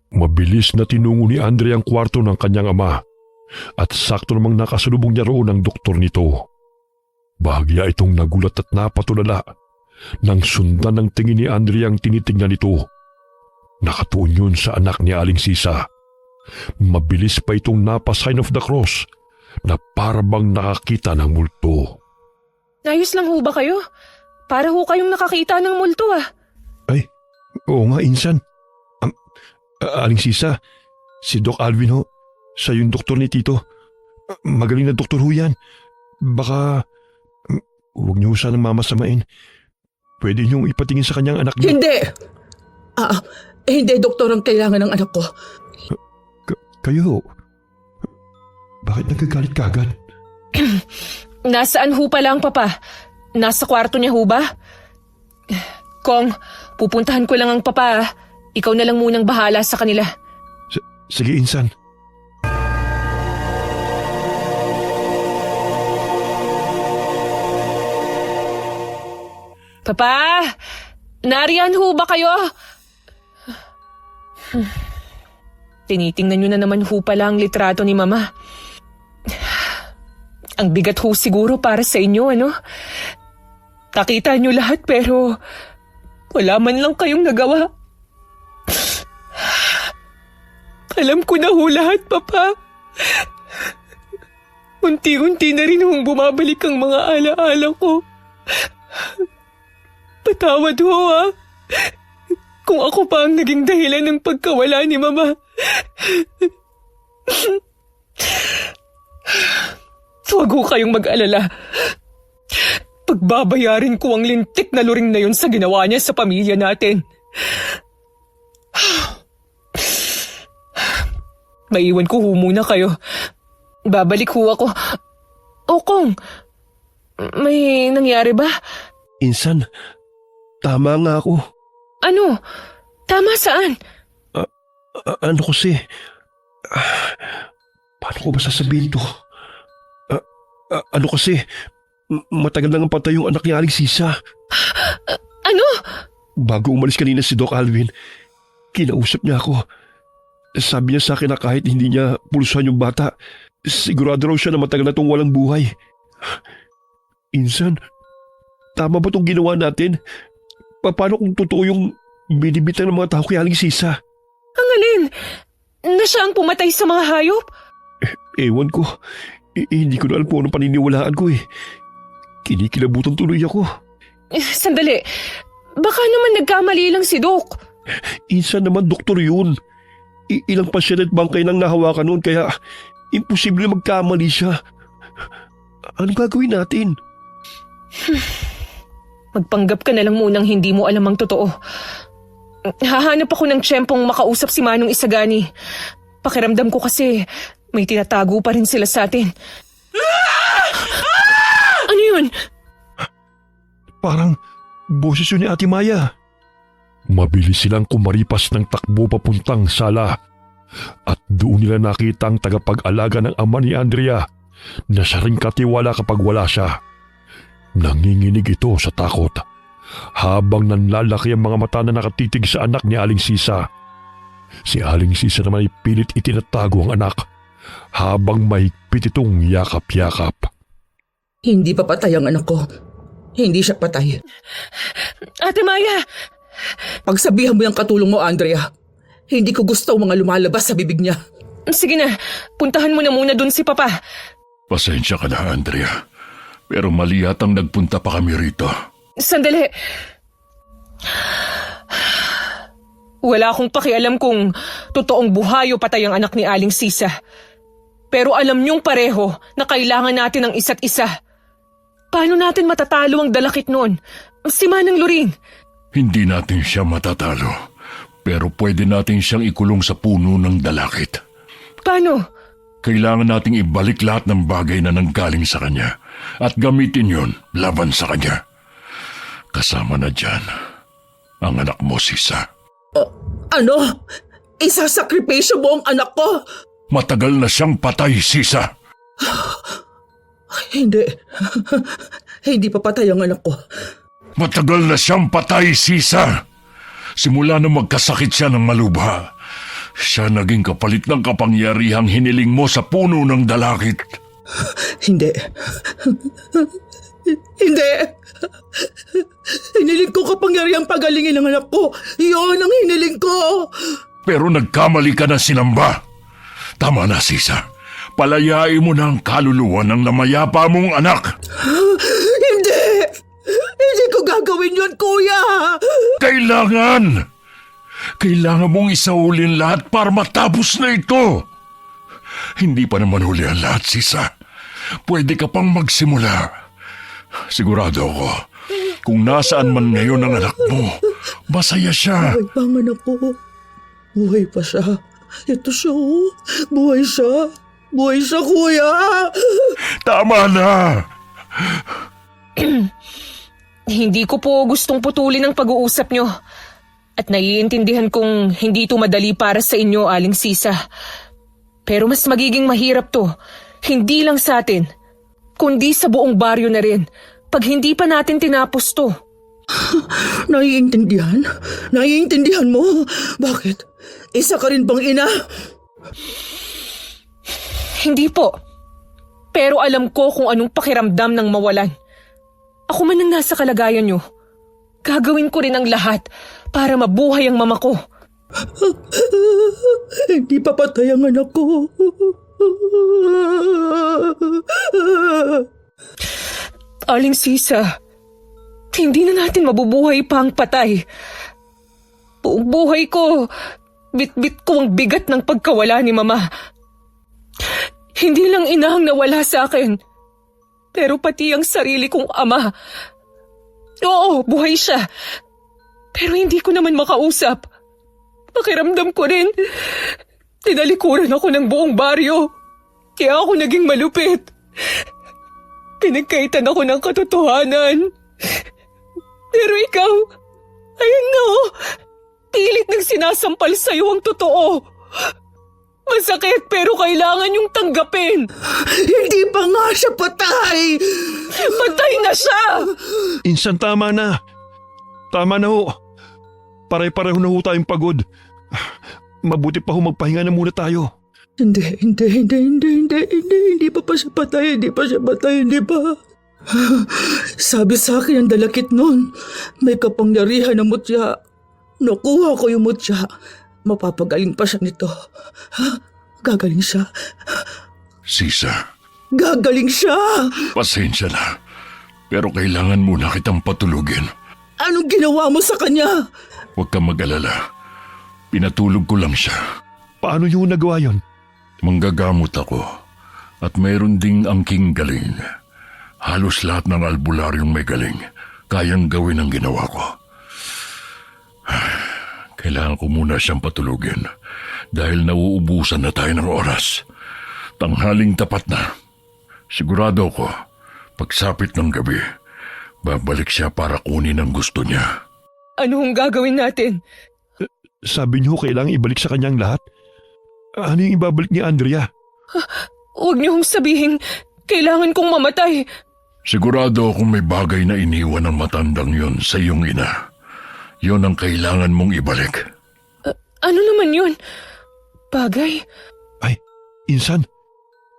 Mabilis na tinungo ni Andre ang kwarto ng kanyang ama at sakto namang nakasalubong niya roon ang doktor nito. Bahagya itong nagulat at napatulala nang sundan ng tingin ni Andre ang tinitingnan nito. Nakatuon yun sa anak ni Aling Sisa. Mabilis pa itong napa-sign of the cross na para bang nakakita ng multo. Ayos lang ho ba kayo? Para ho kayong nakakita ng multo ah. Ay, oo nga, insan. Aling Sisa, si Doc Alvin ho, siya yung doktor ni Tito. Magaling na doktor ho yan. Baka, huwag niyo sanang mamasamain. Pwede niyong ipatingin sa kanyang anak niyo. Hindi! Hindi, doktor, ang kailangan ng anak ko. Kayo, bakit nagagalit ka agad? Nasaan ho pala ang papa? Nasa kwarto niya ho ba? Kong, pupuntahan ko lang ang papa ah. Ikaw na lang munang bahala sa kanila. Sige, insan. Papa! Nariyan ho ba kayo? Tinitingnan niyo na naman ho pala ang litrato ni Mama. Ang bigat ho siguro para sa inyo, ano? Nakita niyo lahat pero wala man lang kayong nagawa. Alam ko na ho lahat, Papa. Unti-unti na rin hong bumabalik ang mga alaala ko. Patawad ho, ah. Kung ako pa ang naging dahilan ng pagkawala ni Mama. Huwag ho kayong mag-alala. Pagbabayarin ko ang lintik na luring na yun sa ginawa niya sa pamilya natin. Maiwan ko ho muna kayo. Babalik ho ako. Kong, may nangyari ba? Insan, tama nga ako. Ano? Tama saan? Ano kasi? Paano ko ba sasabihin to? Ano kasi? Matagal nang patay yung anak ni Aling Sisa. Ano? Bago umalis kanina si Doc Alvin, kinausap niya ako. Sabi niya sa akin na kahit hindi niya pulsuhan yung bata, sigurado raw siya na matagal na itong walang buhay. Insan, tama ba itong ginawa natin? Paano kung totoo yung binibitan ng mga tao kay Aling Sisa? Ang alin? Na siya ang pumatay sa mga hayop? Ewan ko. Hindi ko na alam kung anong paniniwalaan ko eh. Kinikilabutan tuloy ako. Sandali. Baka naman nagkamali lang si Doc. Insan naman doktor yun. Ilang pasyente at bangkay nang nahawakan noon kaya imposible magkamali siya. Anong gagawin natin? Magpanggap ka na lang munang hindi mo alam ang totoo. Hahanap ako ng tiyempong makausap si Manong Isagani. Pakiramdam ko kasi may tinatago pa rin sila sa atin. Ano yun? Parang boses yun ni Ate Maya. Mabilis silang kumaripas ng takbo papuntang sala at doon nila nakita ang tagapag-alaga ng ama ni Andrea na siya ring katiwala kapag wala siya. Nanginginig ito sa takot habang nanlalaki ang mga mata na nakatitig sa anak ni Aling Sisa. Si Aling Sisa naman ay pilit itinatago ang anak habang mahigpit itong yakap-yakap. Hindi pa patay ang anak ko. Hindi siya patay. Ate Maya! Pagsabihan mo yung katulong mo, Andrea. Hindi ko gusto ang mga lumalabas sa bibig niya. Sige na, puntahan mo na muna dun si Papa. Pasensya ka na, Andrea. Pero mali yatang nagpunta pa kami rito. Sandali. Wala akong pakialam kung totoong buhay o patay ang anak ni Aling Sisa. Pero alam niyong pareho na kailangan natin ng isa't isa. Paano natin matatalo ang dalakit noon? Si Manang Luring. Hindi natin siya matatalo. Pero pwede natin siyang ikulong sa puno ng dalakit. Paano? Kailangan nating ibalik lahat ng bagay na nanggaling sa kanya at gamitin yon laban sa kanya. Kasama na dyan ang anak mo, Sisa. Ano? Isasakripisyo mo ang anak ko? Matagal na siyang patay, Sisa. Hindi. Hindi pa patay ang anak ko. Matagal na siyang patay, Sisa. Simula nang magkasakit siya ng malubha, siya naging kapalit ng kapangyarihang hiniling mo sa puno ng dalakit. Hindi. Hindi. Hiniling ko kapangyarihang pagalingin ng anak ko. Iyon ang hiniling ko. Pero nagkamali ka na sinamba. Tama na, Sisa. Palayain mo na ang kaluluwa ng namayapa mong anak. Hindi! Hindi ko gagawin yun, kuya! Kailangan! Kailangan mong isaulin lahat para matapos na ito. Hindi pa naman huli ang lahat, Sisa. Pwede ka pang magsimula. Sigurado ako, kung nasaan man ngayon ang anak mo, masaya siya. Buhay pa ang anak ko. Buhay pa siya. Ito siya, oh. Buhay siya. Buhay siya, kuya! Tama na! Hindi ko po gustong putulin ang pag-uusap nyo. At naiintindihan kong hindi ito madali para sa inyo, Aling Sisa. Pero mas magiging mahirap to, hindi lang sa atin, kundi sa buong baryo na rin, pag hindi pa natin tinapos to. Naiintindihan? Naiintindihan mo? Bakit? Isa ka rin bang ina? Hindi po. Pero alam ko kung anong pakiramdam ng mawalan. Ako man ang nasa kalagayan nyo. Gagawin ko rin ang lahat para mabuhay ang mama ko. Hindi papatay ang anak ko. Aling Sisa, hindi na natin mabubuhay pa ang patay. Buong buhay ko, bit-bit ko ang bigat ng pagkawala ni Mama. Hindi lang ina ang nawala sa akin, pero pati ang sarili kong ama. Oo, buhay siya, pero hindi ko naman makausap. Pakiramdam ko rin, tinalikuran ako ng buong baryo, kaya ako naging malupit. Pinagkaitan ako ng katotohanan. Pero ikaw, ayun na, pilit nang sinasampal sa'yo ang totoo. Masakit pero kailangan yung tanggapin. Hindi pa nga siya patay! Patay na siya! Insan, tama na. Tama na ho. Pare-pareho na ho tayong pagod. Mabuti pa ho magpahinga na muna tayo. Hindi pa siya patay, hindi pa. Sabi sa akin ang dalakit nun, may kapangyarihan na mutya. Nakuha ko yung mutya. Mapapagaling pa siya nito. Gagaling siya. Sisa, Gagaling siya! pasensya na. Pero kailangan muna kitang patulugin. Anong ginawa mo sa kanya? Huwag kang mag-alala. Pinatulog ko lang siya. Paano niyo nagawa yon? Manggagamot ako. At mayroon ding angking galing. Halos lahat ng albularyong may galing. Kayang gawin ang ginawa ko. Kailangan ko muna siyang patulugin. Dahil nauubusan na tayo ng oras. Tanghaling tapat na. Sigurado ako, pagsapit ng gabi, babalik siya para kunin ang gusto niya. Ano hong gagawin natin? Sabi niyo kailangang ibalik sa kanyang lahat? Ano yung ibabalik ni Andrea? Huwag niyo hong sabihin, kailangan kong mamatay. Sigurado akong may bagay na iniwan ng matandang yon sa iyong ina. Yon ang kailangan mong ibalik. Ano naman yun? Bagay? Ay, Insan,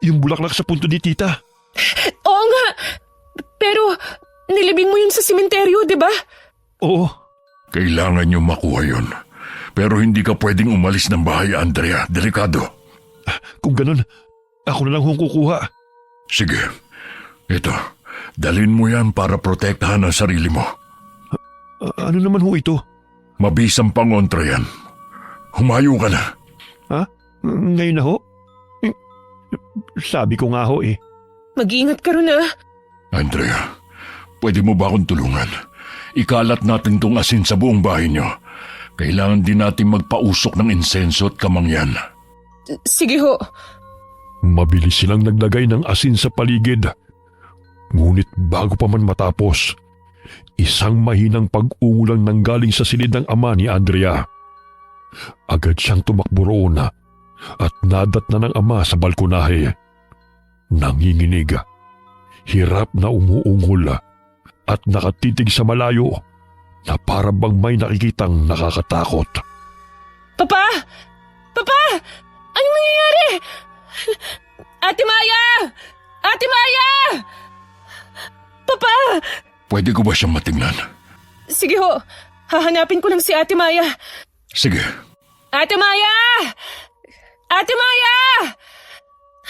yung bulaklak sa punto ni tita. Oo nga! Pero nilibing mo yun sa simenteryo, di ba? Oo, Kailangan niyo makuha yon. Pero hindi ka pwedeng umalis ng bahay, Andrea. Delikado. kung ganun, ako na lang hong kukuha. Sige. Ito, dalhin mo yan para protektahan ang sarili mo. Ano naman ho ito? Mabisang pangontra yan. Humayo ka na. Ha? Ngayon na ho? Sabi ko nga ho eh. Mag-iingat ka rin Andrea, pwede mo ba akong tulungan? Ikalat natin tong asin sa buong bahay niyo. Kailangan din natin magpausok ng insenso at kamangyan. Sige ho. Mabilis silang naglagay ng asin sa paligid. Ngunit bago pa man matapos, isang mahinang pag-ungulang nanggaling sa silid ng ama ni Andrea. Agad siyang tumakbo roon at nadatna ng ama sa balkonahe. Nanginginig, hirap na umuungol at nakatitig sa malayo na para bang may nakikitang nakakatakot. Papa! Papa! Anong nangyayari? Ate Maya! Ate Maya! Papa! Pwede ko ba siyang matingnan? Sige ho, hahanapin ko lang si Ate Maya. Sige. Ate Maya! Ate Maya!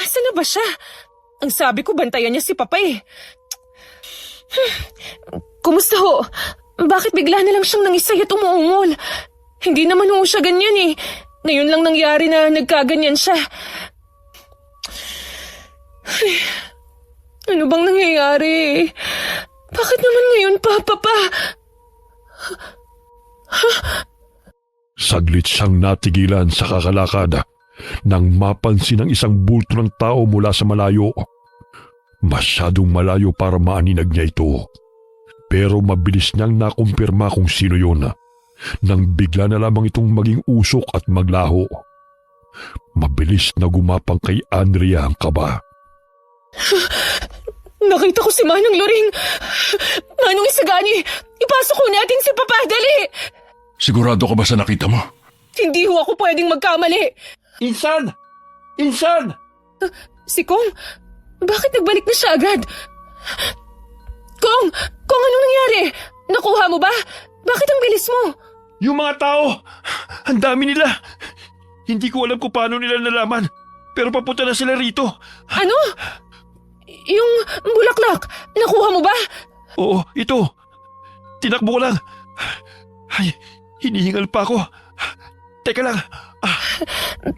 Asan na ba siya? Ang sabi ko, bantayan niya si Papa eh. Kumusta ho? Bakit bigla na lang siyang nangisay at umuungol? Hindi naman ho siya ganyan eh. Ngayon lang nangyari na nagkaganyan siya. Ay, ano bang nangyayari? Bakit naman ngayon pa, Papa? Saglit siyang natigilan sa kakalakad nang mapansin ang isang bulto ng tao mula sa malayo. Masyadong malayo para maaninag niya ito. Pero mabilis niyang nakumpirma kung sino yun nang bigla na lamang itong maging usok at maglaho. Mabilis na gumapang kay Andrea ang kaba. Nakita ko si Manong Loring. Manong Isagani, ipasok ko natin si Papa, dali! Sigurado ka ba sa nakita mo? Hindi ho ako pwedeng magkamali. Insan! Insan! Si Kong, bakit nagbalik na siya agad? Kong, anong nangyari? Nakuha mo ba? Bakit ang bilis mo? Yung mga tao! Ang dami nila! Hindi ko alam kung paano nila nalaman. Pero papunta na sila rito. Ano? Yung bulaklak, nakuha mo ba? Oo, ito. Tinakbo ko lang. Ay, hinihingal pa ako. Teka lang.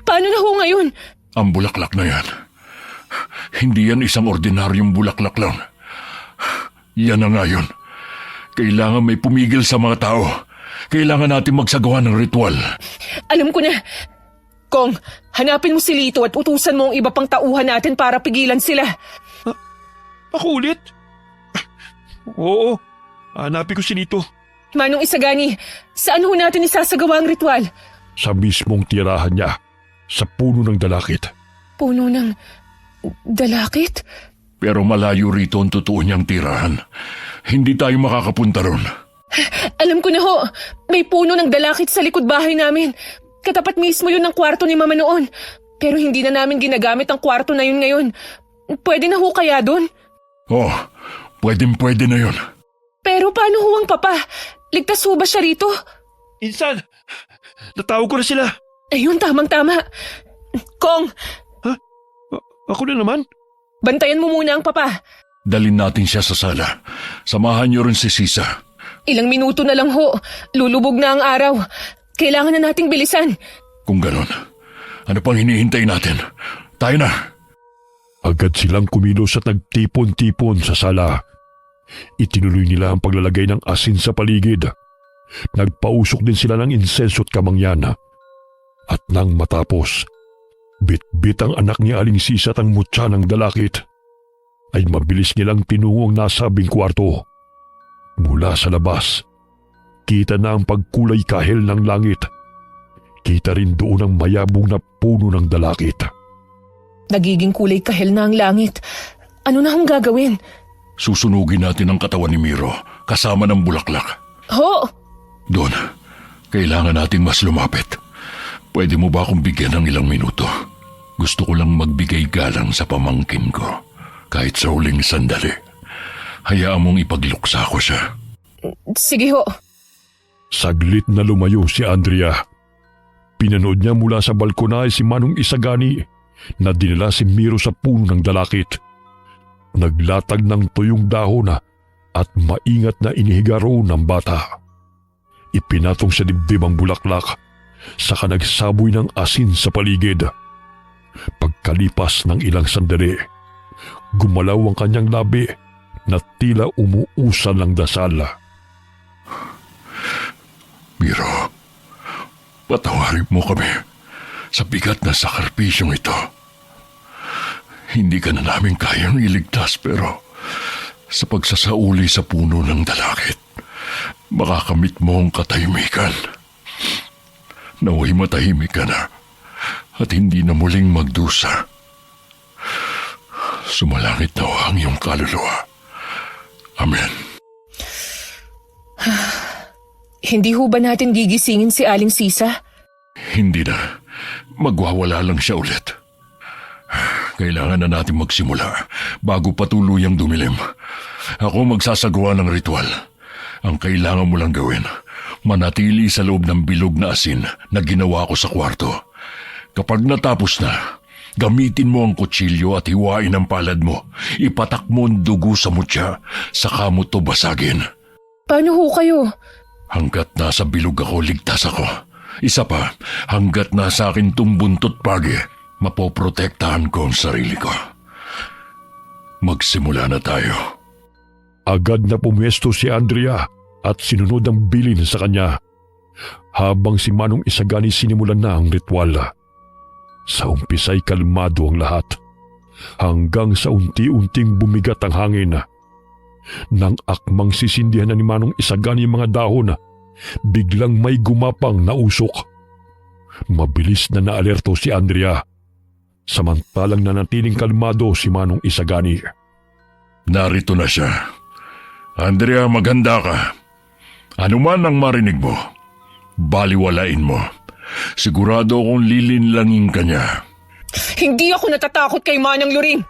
Paano na ho ngayon? Ang bulaklak na yan. Hindi yan isang ordinaryong bulaklak lang. Yan na nga yun. Kailangan may pumigil sa mga tao. Kailangan natin magsagawa ng ritual. Alam ko na. Kong, hanapin mo si Lito at utusan mo ang iba pang tauhan natin para pigilan sila. Ako ulit? Oo, hanapin ko si Lito. Manong Isagani, saan ho natin isasagawa ang ritual? Sa mismong tirahan niya, sa puno ng dalakit. Puno ng dalakit? Pero malayo rito ang totoo niyang tirahan. Hindi tayo makakapunta ron. Alam ko na ho, may puno ng dalakit sa likod bahay namin. Katapat mismo yun ng kwarto ni Mama noon. Pero hindi na namin ginagamit ang kwarto na yun ngayon. Pwede na ho kaya doon? Oh, pwede na yun. Pero paano ho ang Papa? Ligtas ho ba siya rito? Insan, natawag ko na sila. Ayun, tamang-tama. Kong, Ako na naman? bantayan mo muna ang Papa. Dalin natin siya sa sala. Samahan niyo rin si Sisa. Ilang minuto na lang ho. Lulubog na ang araw. Kailangan na nating bilisan. Kung ganon, ano pang hinihintay natin? Tayo na. Agad silang kumilos at nagtipon-tipon sa sala. Itinuloy nila ang paglalagay ng asin sa paligid. Nagpausok din sila ng insenso at kamangyan. At nang matapos, bit-bit ang anak ni Aling Sisa at ang mutya ng dalakit, ay mabilis nilang tinungo ang nasabing kwarto. Mula sa labas, kita na ang pagkulay kahel ng langit. Kita rin doon ang mayabong na puno ng dalakit. Nagiging kulay kahel na ang langit. Ano na hong gagawin? Susunugin natin ang katawan ni Miro kasama ng bulaklak. Ho! Doon, kailangan nating mas lumapit. Pwede mo ba akong bigyan ng ilang minuto? Gusto ko lang magbigay galang sa pamangkin ko. Kahit sa huling sandali. Hayaan mong ipagluksa ko siya. Sige ho. Saglit na lumayo si Andrea. Pinanood niya mula sa balkonahe si Manong Isagani na dinala si Miro sa puno ng dalakit. Naglatag ng tuyong dahon at maingat na inihiga roon ng bata. Ipinatong sa dibdib ang bulaklak, saka nagsaboy ng asin sa paligid. Pagkalipas ng ilang sandali, gumalaw ang kanyang labi na tila umuusan ng dasal. Miro, patawarin mo kami sa bigat na sakripisyong ito. Hindi ka na namin kayang iligtas pero sa pagsasauli sa puno ng dalakit, makakamit mo ang katahimikan. Naway matahimik ka na at hindi na muling magdusa. Sumalangit na ang iyong kaluluwa. Amen. Hindi ho ba natin gigisingin si Aling Sisa? Hindi na. Magwawala lang siya ulit. Kailangan na natin magsimula bago pa tuluyang dumilim. Ako magsasagawa ng ritual. Ang kailangan mo lang gawin, manatili sa loob ng bilog na asin na ginawa ko sa kwarto. Kapag natapos na, gamitin mo ang kutsilyo at hiwain ang palad mo. Ipatak mo ang dugo sa mutya, saka mo to basagin. Paano ho kayo? Hanggat nasa bilog ako, ligtas ako. Isa pa, hanggat nasa akin tong buntot pagi, mapoprotektahan ko ang sarili ko. Magsimula na tayo. Agad na pumwesto si Andrea at sinunod ang bilin sa kanya. Habang si Manong Isagani sinimulan na ang ritual. Sa umpisa'y kalmado ang lahat. Hanggang sa unti-unting bumigat ang hangin. Nang akmang sisindihan na ni Manong Isagani ang mga dahon, biglang may gumapang na usok. Mabilis na naalerto si Andrea. Samantalang nanatiling kalmado si Manong Isagani. Narito na siya. Andrea, maganda ka. Ano man ang marinig mo, baliwalain mo. Sigurado akong lilinlangin ka niya. Hindi ako natatakot kay Manang Luring.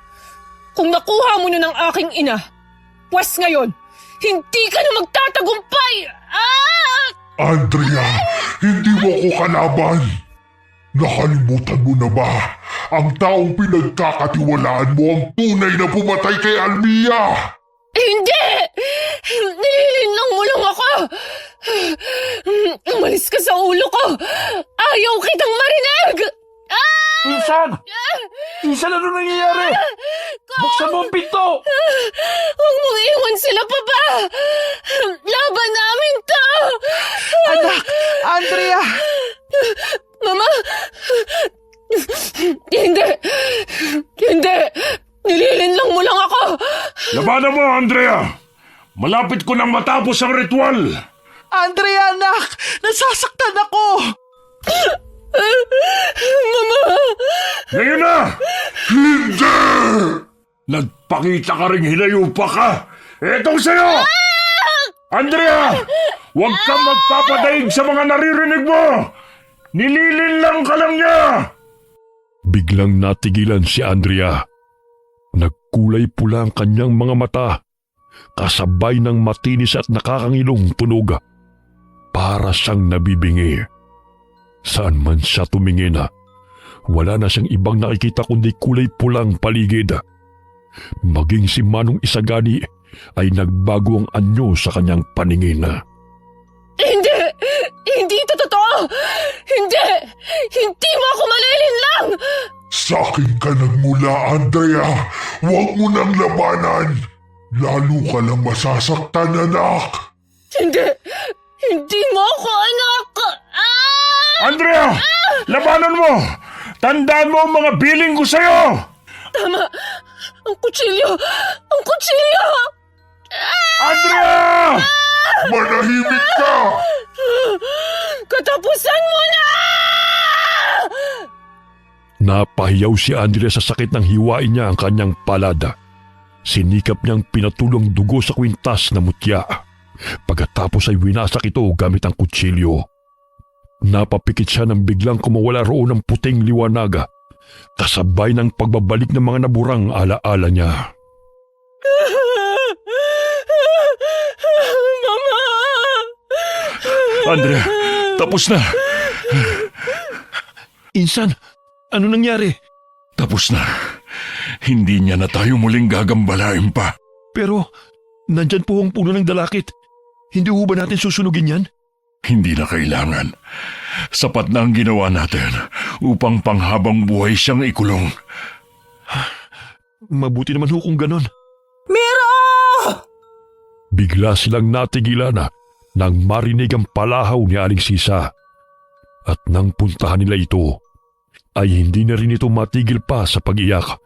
Kung nakuha mo na ng aking ina, pwes ngayon, hindi ka na magtatagumpay! Ah! Andrea, hindi mo ako kalaban. Nakalimutan mo na ba? Ang taong pinagkakatiwalaan mo ang tunay na pumatay kay Almia! Hindi! Nililinlang mo lang ako! Umalis ka sa ulo ko! Ayaw kitang marinig! Ah! Insan! Insan, ano nangyayari? Buksan mo ang pinto! Huwag mong iwan sila, Papa! Laban namin to! Anak! Andrea! Mama! Hindi! Hindi! Nililinlang mo lang ako! Labanan mo, Andrea! Malapit ko nang matapos ang ritual! Andrea, anak! Nasasaktan ako! Mama! Ngayon na! Hindi! Nagpakita ka ring hinayupa ka! Etong sa'yo! Andrea! Huwag kang magpapadaig sa mga naririnig mo! Nililinlang ka lang niya! Biglang natigilan si Andrea. Nagkulay pula ang kanyang mga mata, kasabay ng matinis at nakakangilong tunog. Para siyang nabibingi. Saan man siya tumingin, wala na siyang ibang nakikita kundi kulay pulang paligid. Maging si Manong Isagani ay nagbago ang anyo sa kanyang paningin. Hindi! Hindi ito totoo! Hindi! Hindi mo ako malilinlang! Sa akin ka nagmula, Andrea. Huwag mo nang labanan. Lalo ka lang masasaktan, anak. Hindi! Hindi mo ako anak! Ah! Andrea! Labanan mo! Tandaan mo ang mga biling ko sa'yo! Tama! Ang kutsilyo! Ang kutsilyo! Andrea! Manahimik ka! Katapusan mo na! Napahiyaw si Andrea sa sakit ng hiwain niya ang kanyang palada. Sinikap niyang pinatulong dugo sa kwintas na mutya. Pagkatapos ay winasak ito gamit ang kutsilyo. Napapikit siya nang biglang kumawala roon ng puting liwanag, kasabay ng pagbabalik ng mga naburang alaala niya. Mama! Andrea, tapos na! Insan, ano nangyari? Tapos na. Hindi niya na tayo muling gagambalain pa. Pero, nandyan po ang puno ng dalakit. Hindi ho ba natin susunugin yan? Hindi na kailangan. Sapat na ang ginawa natin upang panghabang buhay siyang ikulong. Mabuti naman ho kung ganon. Miro! Bigla silang natigilan nang marinig ang palahaw ni Aling Sisa. At nang puntahan nila ito, ay hindi na rin ito matigil pa sa pag-iyak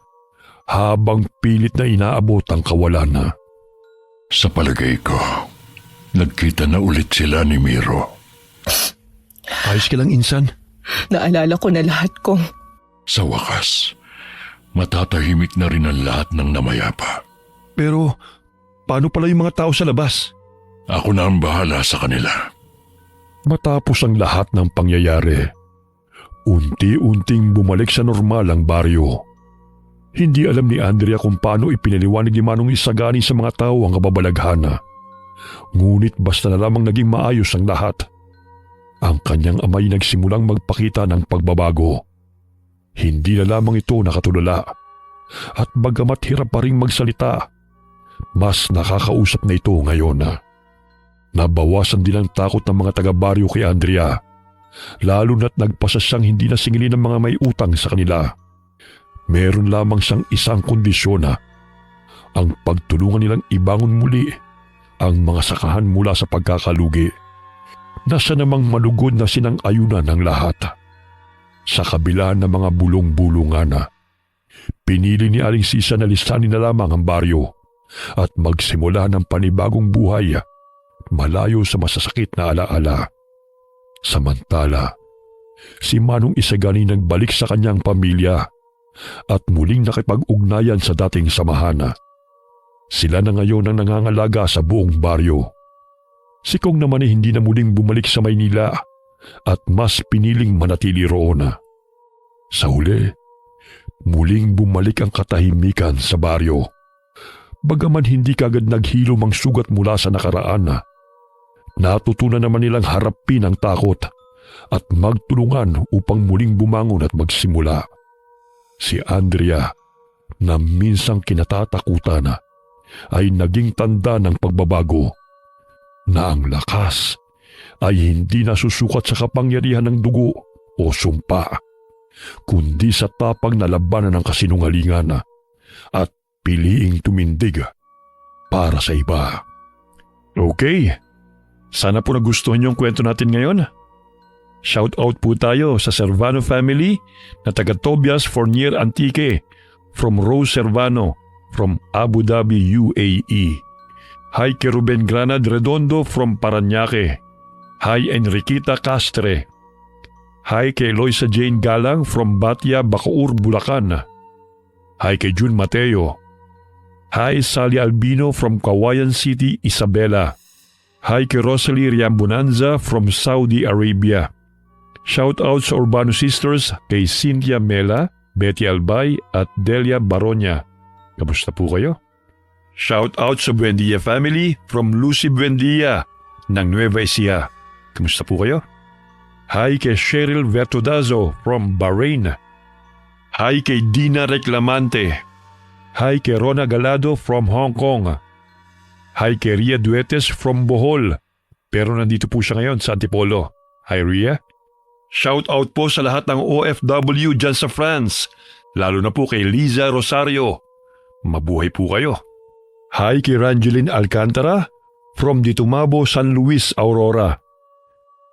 habang pilit na inaabot ang kawalan. Sa palagay ko, nagkita na ulit sila ni Miro. Ayos ka lang, Insan. Naalala ko na lahat ko. Sa wakas, matatahimik na rin ang lahat ng namayapa. Pero, paano pala yung mga tao sa labas? Ako na ang bahala sa kanila. Matapos ang lahat ng pangyayari, unti-unting bumalik sa normal ang baryo. Hindi alam ni Andrea kung paano ipinaliwanag ni Manong Isagani sa mga tao ang kababalaghan. Ngunit basta na lamang naging maayos ang lahat. Ang kanyang amay nagsimulang magpakita ng pagbabago. Hindi na lamang ito nakatulala. At bagamat hirap pa rin magsalita, mas nakakausap na ito ngayon. Nabawasan din ang takot ng mga taga-baryo kay Andrea, lalo na't nagpasa siyang hindi na singilin ng mga may utang sa kanila. Meron lamang siyang isang kondisyon, ang pagtulungan nilang ibangon muli ang mga sakahan mula sa pagkakalugi na siya namang malugod na sinang-ayunan ng lahat. Sa kabila ng mga bulong-bulungan, pinili ni Aling Sisa na lisanin na lamang ang baryo at magsimula ng panibagong buhay malayo sa masasakit na alaala. Samantala, si Manong Isagani nagbalik sa kanyang pamilya at muling nakipag-ugnayan sa dating samahan. Sila na ngayon ang nangangalaga sa buong baryo. Si Kong naman ay hindi na muling bumalik sa Maynila at mas piniling manatili roon. Sa huli, muling bumalik ang katahimikan sa baryo. Bagaman hindi kagad naghilom ang sugat mula sa nakaraan, natutunan naman nilang harapin ang takot at magtulungan upang muling bumangon at magsimula. Si Andrea, na minsang kinatatakutan, ay naging tanda ng pagbabago, na ang lakas ay hindi nasusukat sa kapangyarihan ng dugo o sumpa, kundi sa tapang na labanan ng kasinungalingan at piliing tumindig para sa iba. Okay. Sana po nagustuhan niyo ang kwento natin ngayon. Shout out po tayo sa Servano family na taga Tobias Fournier Antique from Rose Servano from Abu Dhabi, UAE. Hi kay Ruben Granad Redondo from Parañaque. Hi Enriquita Castre. Hi kay Loisa Jane Galang from Batia, Bacoor, Bulacan. Hi kay June Mateo. Hi Sally Albino from Kawayan City, Isabela. Hi kay Rosalie Riambonanza from Saudi Arabia. Shout out sa Urbano Sisters kay Cynthia Mela, Betty Albay at Delia Baronia. Kamusta po kayo? Shout out sa Buendia family from Lucy Buendia ng Nueva Ecija. Kamusta po kayo? Hi kay Cheryl Vertudazo from Bahrain. Hi kay Dina Reclamante. Hi kay Rona Galado from Hong Kong. Hi kay Ria Duetes from Bohol, pero nandito po siya ngayon sa Antipolo. Hi Ria. Shout out po sa lahat ng OFW dyan sa France, lalo na po kay Liza Rosario. Mabuhay po kayo. Hi kay Rangeline Alcantara from Ditumabo, San Luis, Aurora.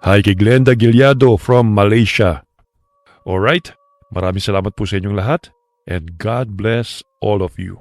Hi kay Glenda Gilyado from Malaysia. Alright, maraming salamat po sa inyong lahat and God bless all of you.